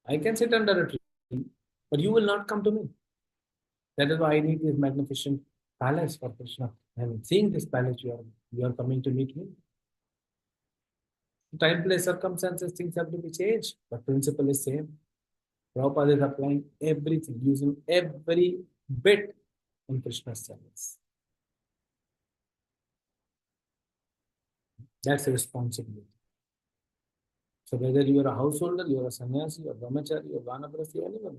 I can sit under a tree, but you will not come to me. That is why I need this magnificent palace for Krishna. And seeing this palace, you are coming to meet me. Time, place, circumstances, things have to be changed, but principle is same. Prabhupada is applying everything, using every bit in Krishna's service. That's a responsibility. So whether you are a householder, you are a sannyasi, or brahmachari, or vanaprastha, anyone,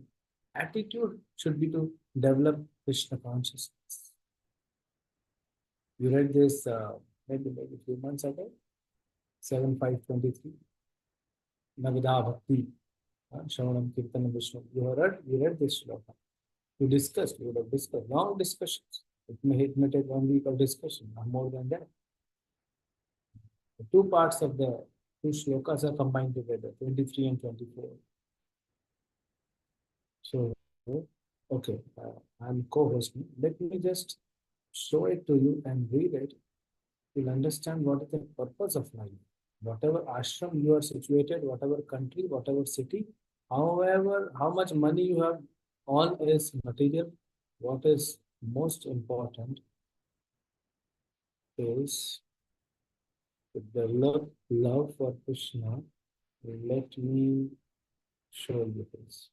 attitude should be to develop Krishna consciousness. You read this maybe a few months ago, 7.5.23, Navida Bhakti, Shravanam Kirtanam Vishnu. You read this shloka. You would have discussed, long discussions. It may take 1 week of discussion, or more than that. The 2 parts of the 2 shlokas are combined together, 23 and 24. So, okay, I'm co-hosting. Let me just show it to you and read it. You'll understand what is the purpose of life. Whatever ashram you are situated, whatever country, whatever city, however, how much money you have, all is material. What is most important is to develop love for Krishna. Let me show you this.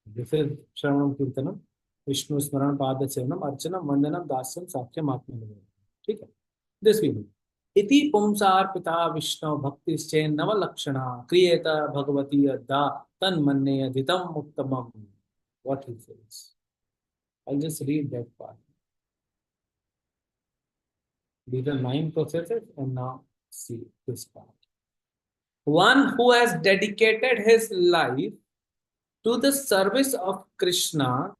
This is Shravanam Kirtanam, Vishnu Smaran Pada Sevanam, Archanam, Vandanam, Dasyam, Sakyam, Atmanam. Okay? This we do. Iti Pumsar Pita Vishnu Bhakti Chain Nava Lakshana Kriyeta Bhagavati Adda Tan Manne Adhitam Muktamam. What he says. I'll just read that part. These are 9 processes, and now see this part. One who has dedicated his life to the service of Krishna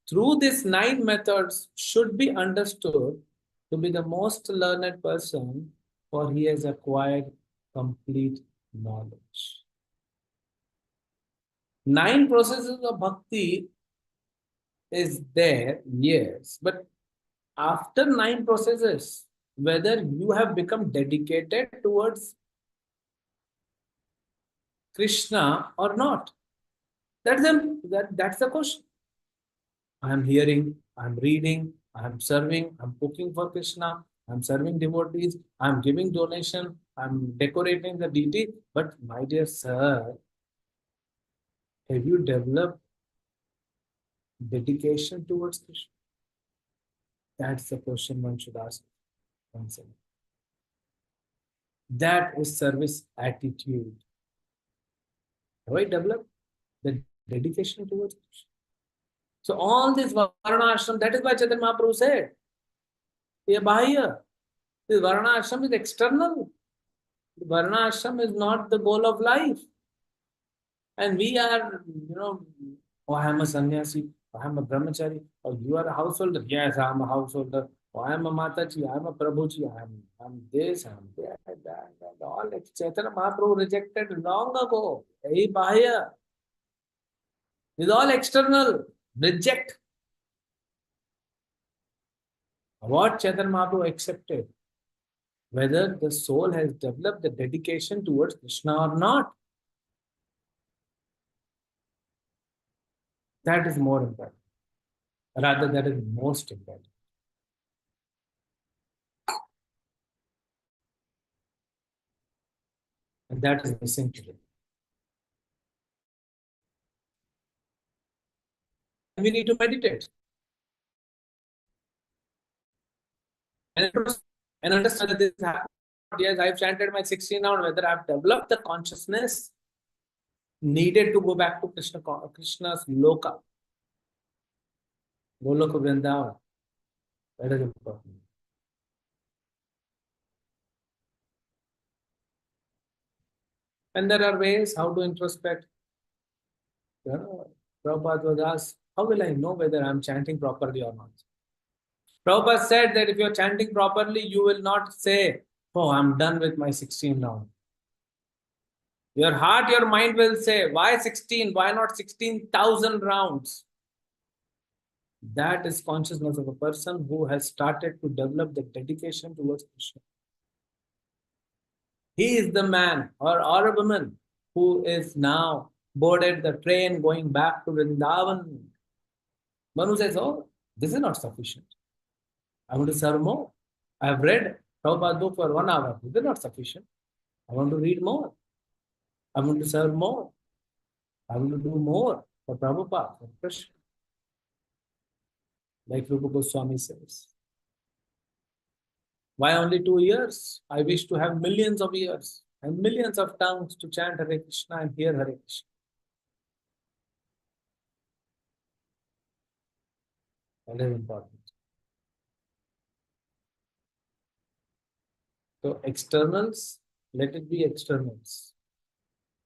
through these 9 methods should be understood to be the most learned person, for he has acquired complete knowledge. 9 processes of bhakti is there, yes, but after 9 processes, whether you have become dedicated towards Krishna or not, that's the question. I am hearing, I am reading, I am serving, I am cooking for Krishna, I am serving devotees, I am giving donation, I am decorating the deity. But my dear sir, have you developed dedication towards Krishna? That's the question one should ask oneself. That is service attitude. Have I developed the dedication towards Krishna? So all this Varna Ashram, that is why Chaitanya Mahaprabhu said, "Ye bahya." This Varna Ashram is external. The Varna Ashram is not the goal of life. And we are, oh, I am a sannyasi, I am a brahmachari, or you are a householder. Yes, I am a householder. Oh, I am a Mataji, I am a Prabhuji, I'm this, I'm that, that. All Chaitanya Mahaprabhu rejected long ago. Hey, bahya. It's all external. Reject. What Chaitanya Mahaprabhu accepted, whether the soul has developed the dedication towards Krishna or not. That is more important. Rather, that is most important. And that is missing today. We need to meditate. And understand that this is happening. Yes, I've chanted my 16 round, whether I've developed the consciousness needed to go back to Krishna's Loka. Goloka Vrindavan. That is important. And there are ways how to introspect. Prabhupada was asked, how will I know whether I'm chanting properly or not? Prabhupada said that if you're chanting properly, you will not say, oh, I'm done with my 16 round. Your heart, your mind will say, why 16? Why not 16,000 rounds? That is consciousness of a person who has started to develop the dedication towards Krishna. He is the man or a woman who is now boarded the train going back to Vrindavan. Manu says, oh, this is not sufficient. I want to serve more. I have read Prabhupada's book for 1 hour. This is not sufficient. I want to read more. I want to serve more. I want to do more for Prabhupada, for Krishna. Like Rupa Goswami says. Why only 2 years? I wish to have millions of years and millions of tongues to chant Hare Krishna and hear Hare Krishna. That is important. So externals, let it be externals.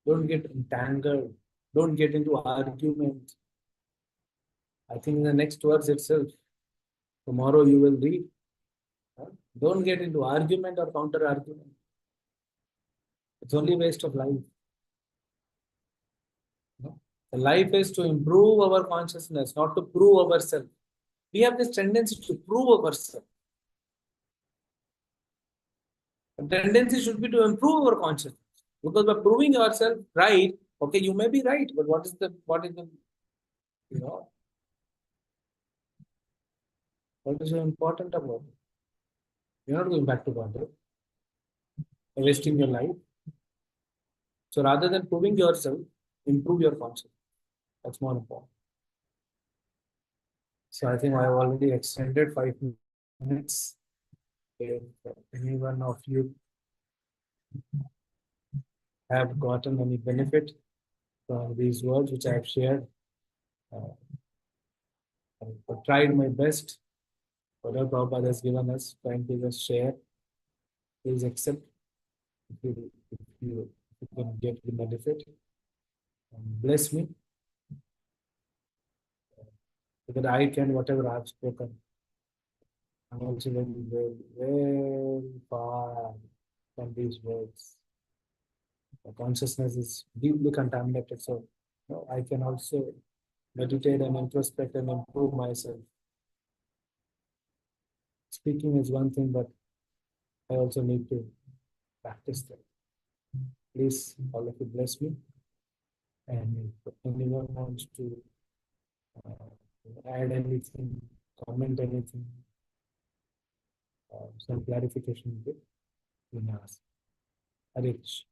Don't get entangled. Don't get into argument. I think in the next verse itself, tomorrow you will read. Don't get into argument or counter argument. It's only a waste of life. The life is to improve our consciousness, not to prove ourselves. We have this tendency to prove ourselves. The tendency should be to improve our consciousness. Because by proving yourself right, okay, you may be right, but what is the what is so important about it? You're not going back to God. You're wasting your life. So rather than proving yourself, improve your consciousness. That's more important. So I think I have already extended 5 minutes. If any one of you have gotten any benefit from these words which I have shared, I've tried my best. Whatever Prabhupada has given us, trying to just share. Please accept if you can get the benefit. And bless me. So that I can, whatever I have spoken, I'm also very far from these words. The consciousness is deeply contaminated, so I can also meditate and introspect and improve myself. Speaking is one thing, but I also need to practice that. Please, all of you bless me. And if anyone wants to add anything, comment anything, some clarification, you can ask. Hare Krishna.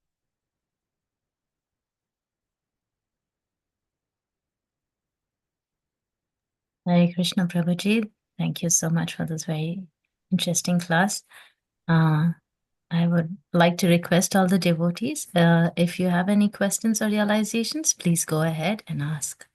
Hare Krishna Prabhuji. Thank you so much for this very interesting class. I would like to request all the devotees, if you have any questions or realizations, please go ahead and ask.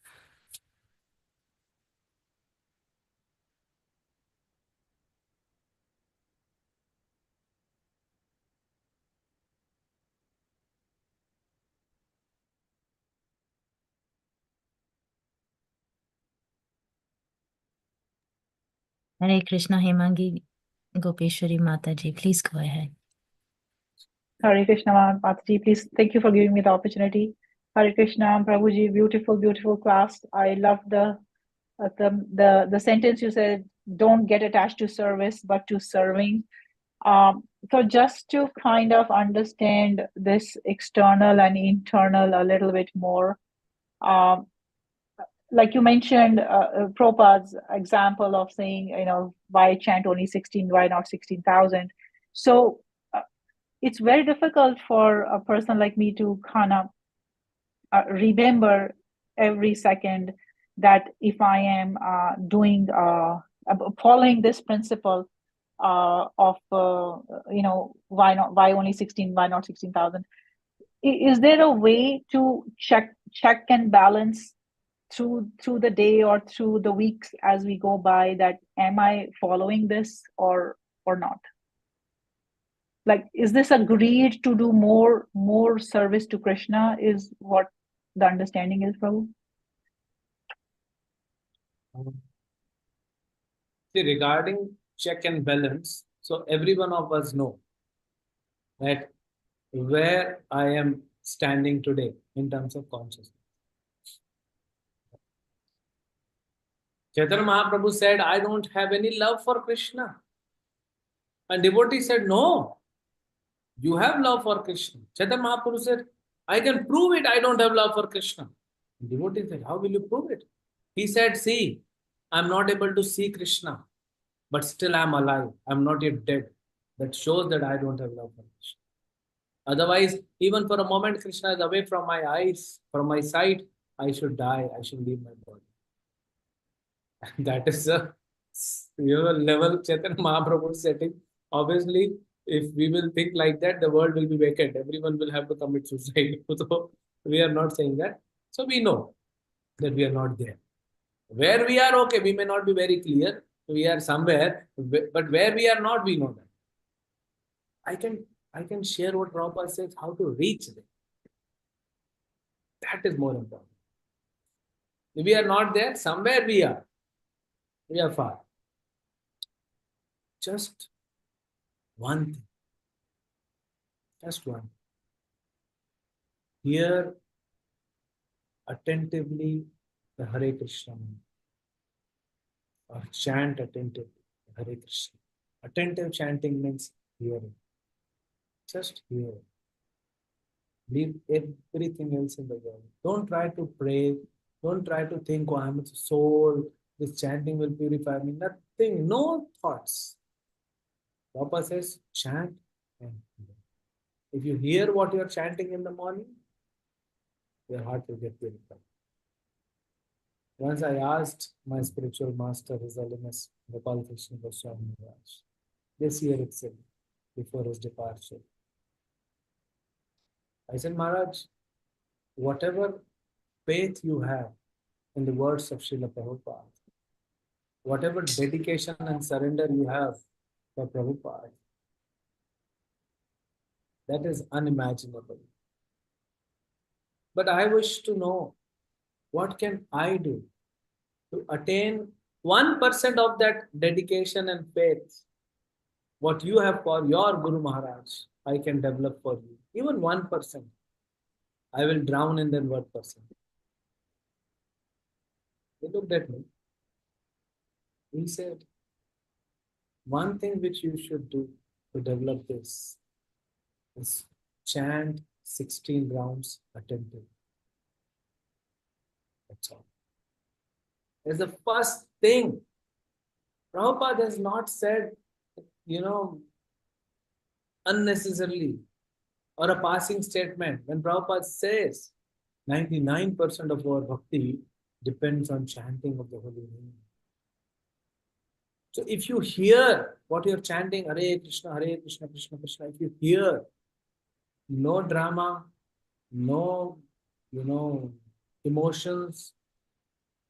Hare Krishna, Hemangi Gopeshwari Mataji, please go ahead. Hare Krishna, Mataji, please, thank you for giving me the opportunity. Hare Krishna, Prabhuji, beautiful, beautiful class. I love the sentence you said, don't get attached to service, but to serving. So just to kind of understand this external and internal a little bit more, like you mentioned, Prabhupada's example of saying, why chant only 16, why not 16,000? So it's very difficult for a person like me to kind of remember every second that if I am following this principle of why only 16, why not 16,000? Is there a way to check and balance through the day or through the weeks as we go by, that am I following this or not? Like, is this a greed to do more service to Krishna, is what the understanding is, Prabhu? See, regarding check and balance, so every one of us know that where I am standing today in terms of consciousness. Chaitanya Mahaprabhu said, I don't have any love for Krishna. And devotee said, no, you have love for Krishna. Chaitanya Mahaprabhu said, I can prove it, I don't have love for Krishna. And devotee said, how will you prove it? He said, see, I'm not able to see Krishna, but still I'm alive. I'm not yet dead. That shows that I don't have love for Krishna. Otherwise, even for a moment, Krishna is away from my eyes, from my sight, I should die, I should leave my body. That is a level Chaitanya Mahaprabhu setting. Obviously, if we will think like that, the world will be vacant. Everyone will have to commit suicide. So we are not saying that. So we know that we are not there. Where we are, okay, we may not be very clear. We are somewhere, but where we are not, we know that. I can share what Prabhupada says, how to reach there. That is more important. If we are not there, somewhere we are. We are far. Just one thing. Just one. Hear attentively the Hare Krishna mantra, or chant attentively the Hare Krishna. Attentive chanting means hearing. Just hear. Leave everything else in the world. Don't try to pray. Don't try to think, oh, I'm a soul. This chanting will purify me. Nothing. No thoughts. Prabhupada says, chant and hear. If you hear what you are chanting in the morning, your heart will get purified. Once I asked my spiritual master, His Holiness Gopal Krishna Goswami Maharaj, this year itself, before his departure, I said, Maharaj, whatever faith you have in the words of Srila Prabhupada, whatever dedication and surrender you have for Prabhupada, that is unimaginable. But I wish to know, what can I do to attain 1% of that dedication and faith? What you have for your Guru Maharaj, I can develop for you. Even 1%. I will drown in that 1%. He looked at me. He said, one thing which you should do to develop this is chant 16 rounds attentively. That's all. It's the first thing. Prabhupada has not said, unnecessarily or a passing statement. When Prabhupada says 99% of our bhakti depends on chanting of the holy name. So if you hear what you're chanting, Hare Krishna, Krishna Krishna, if you hear no drama, no, emotions,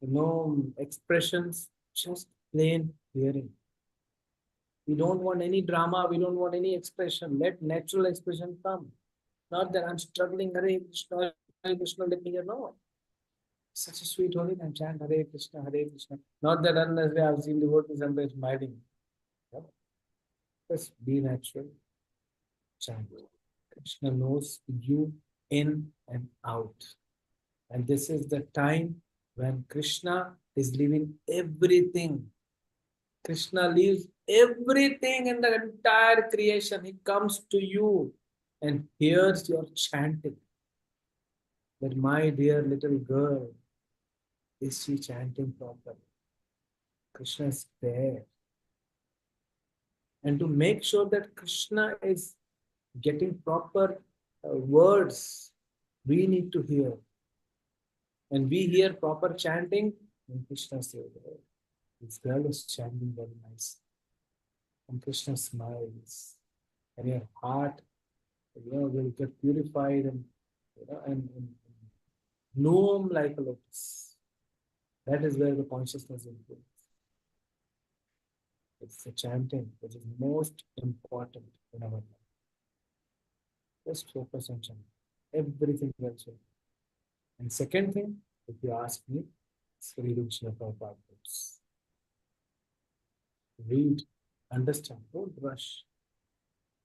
no expressions, just plain hearing. We don't want any drama, we don't want any expression. Let natural expression come. Not that I'm struggling, Hare Krishna, let me hear. No. Such a sweet holy name. Chant Hare Krishna, Hare Krishna. Not that unless we have seen devotees and they're smiling. Just be natural. Chant. Krishna knows you in and out. And this is the time when Krishna is leaving everything. Krishna leaves everything in the entire creation. He comes to you and hears your chanting. That my dear little girl, is she chanting properly? Krishna is there. And to make sure that Krishna is getting proper words, we need to hear. And we hear proper chanting, and Krishna says, oh, this girl is chanting very nice. And Krishna smiles. And your heart, will get purified and, and bloom like a lotus. That is where the consciousness improves. It's the chanting which is most important in our life. Just focus on chanting. Everything else will. And second thing, if you ask me, it's reading Srila Prabhupada books. Read, understand, don't rush.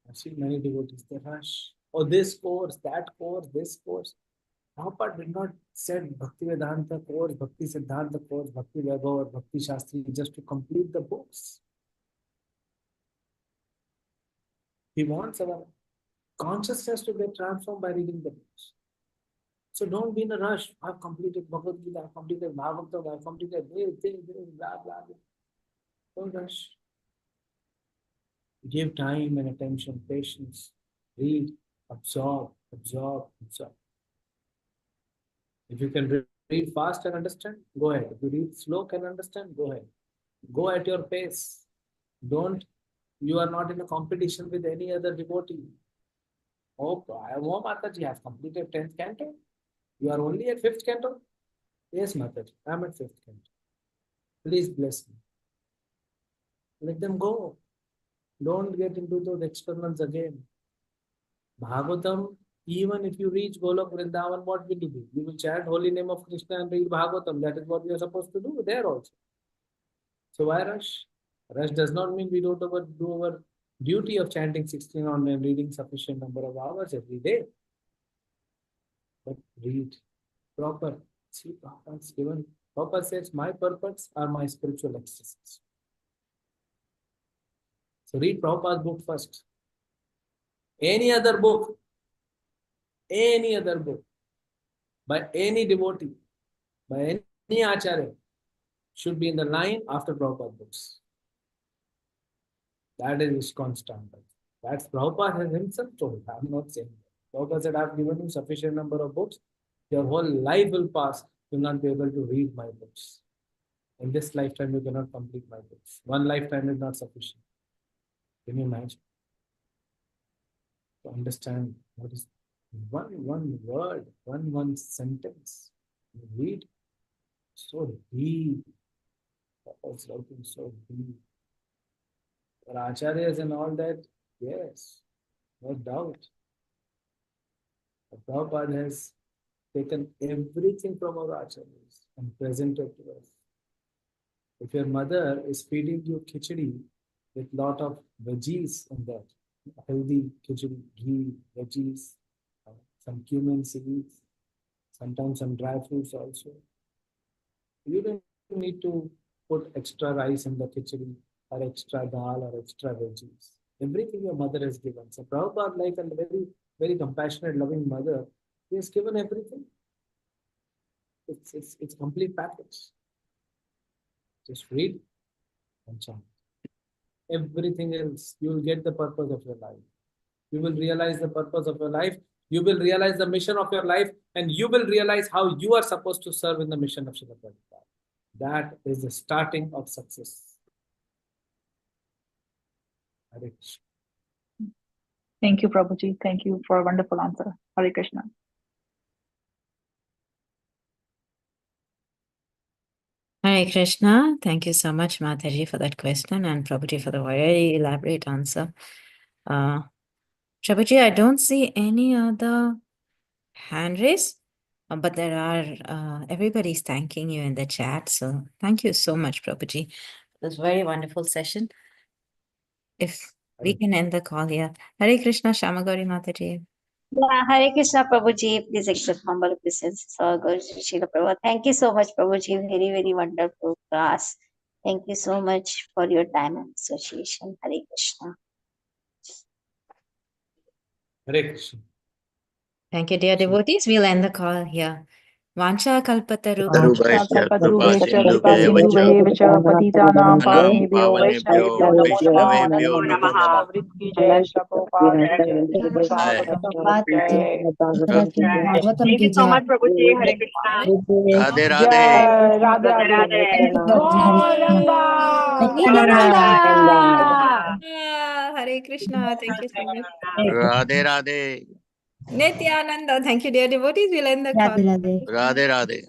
I've seen many devotees, they rush. Oh, this course, that course, this course. Prabhupada did not said Bhakti Vedanta course, Bhakti Siddhanta course, Bhakti Vaibhav or Bhakti Shastri just to complete the books. He wants our consciousness to get transformed by reading the books. So don't be in a rush. I've completed Bhagavad Gita, I've completed Bhagavatam, I've completed this, blah, blah, blah. Don't rush. Give time and attention, patience. Read, absorb, absorb, absorb. If you can read fast and understand, go ahead. If you read slow and understand, go ahead. Go at your pace. You are not in a competition with any other devotee. Oh, Mataji, I have completed 10th canto. You are only at 5th canto? Yes, Mataji, I am at 5th canto. Please bless me. Let them go. Don't get into those externals again. Bhagavatam, even if you reach Golok Vrindavan, what will you do? You will chant holy name of Krishna and read Bhagavatam. That is what we are supposed to do there also. So why rush? Rush does not mean we don't do our duty of chanting 16 on and reading sufficient number of hours every day. But read proper. See, Prabhupada's given. Prabhupada says, my purpose are my spiritual exercises. So read Prabhupada's book first. Any other book by any devotee, by any acharya, should be in the line after Prabhupada books. That is ISKCON standard. That's Prabhupada has himself told. I'm not saying that. Prabhupada said, I've given you sufficient number of books. Your whole life will pass. You will not be able to read my books. In this lifetime, you cannot complete my books. One lifetime is not sufficient. Can you imagine? To understand what is one word, one sentence. You read so deep. Prabhupada's writing so deep. For acharyas and all that, yes, no doubt. But Prabhupada has taken everything from our acharyas and presented to us. If your mother is feeding you khichdi with lot of veggies in that, healthy khichdi, ghee, veggies, some cumin seeds, sometimes some dry fruits also, you don't need to put extra rice in the khichdi or extra dal or extra veggies. Everything your mother has given. So Prabhupada, like a very, very compassionate, loving mother, he has given everything. It's complete package. Just read and chant. Everything else, you will get the purpose of your life. You will realize the purpose of your life. You will realize the mission of your life, and you will realize how you are supposed to serve in the mission of Srila Prabhupada. That is the starting of success. Hare Krishna. Thank you, Prabhuji. Thank you for a wonderful answer. Hare Krishna. Hare Krishna. Thank you so much, Mataji, for that question, and Prabhuji for the very elaborate answer. Prabhuji, I don't see any other hand raise. but there are, everybody's thanking you in the chat. So thank you so much, Prabhuji. It was a very wonderful session. If we can end the call here. Hare Krishna, Shamagori Mataji. Yeah, Hare Krishna, Prabhuji. Please accept humble obeisances. All glories to Srila Prabhupada. Thank you so much, Prabhuji. Very, very wonderful class. Thank you so much for your time and association. Hare Krishna. Hare Krishna. Thank you, dear devotees. We'll end the call here. Vancha kalpataru. Sarubhashya कृपा कल्पतरुभ्यश्च सिन्धुभ्यैव कृपा च सिन्धुभ्येव च पतितानां नां पावनेभ्यो पावनेभ्यो वैष्णवेभ्यो नमो नमः वैष्णवेभ्यो अनंत नमो कृष्णा नमः वृत्ति जय श्री प्रभुपाद की जय जय भागवतम की बात जय उत्तरा की भागवतम Thank की you so जय much, Prabhuji. Hare Krishna. Radhe Radhe जय Radhe Radhe Radhe Radhe. Gauranga Nityananda. Hare Krishna. Thank you so much. Radhe Radhe Nityananda. Thank you, dear devotees. We'll end the call. Radhe Radhe Radhe Radhe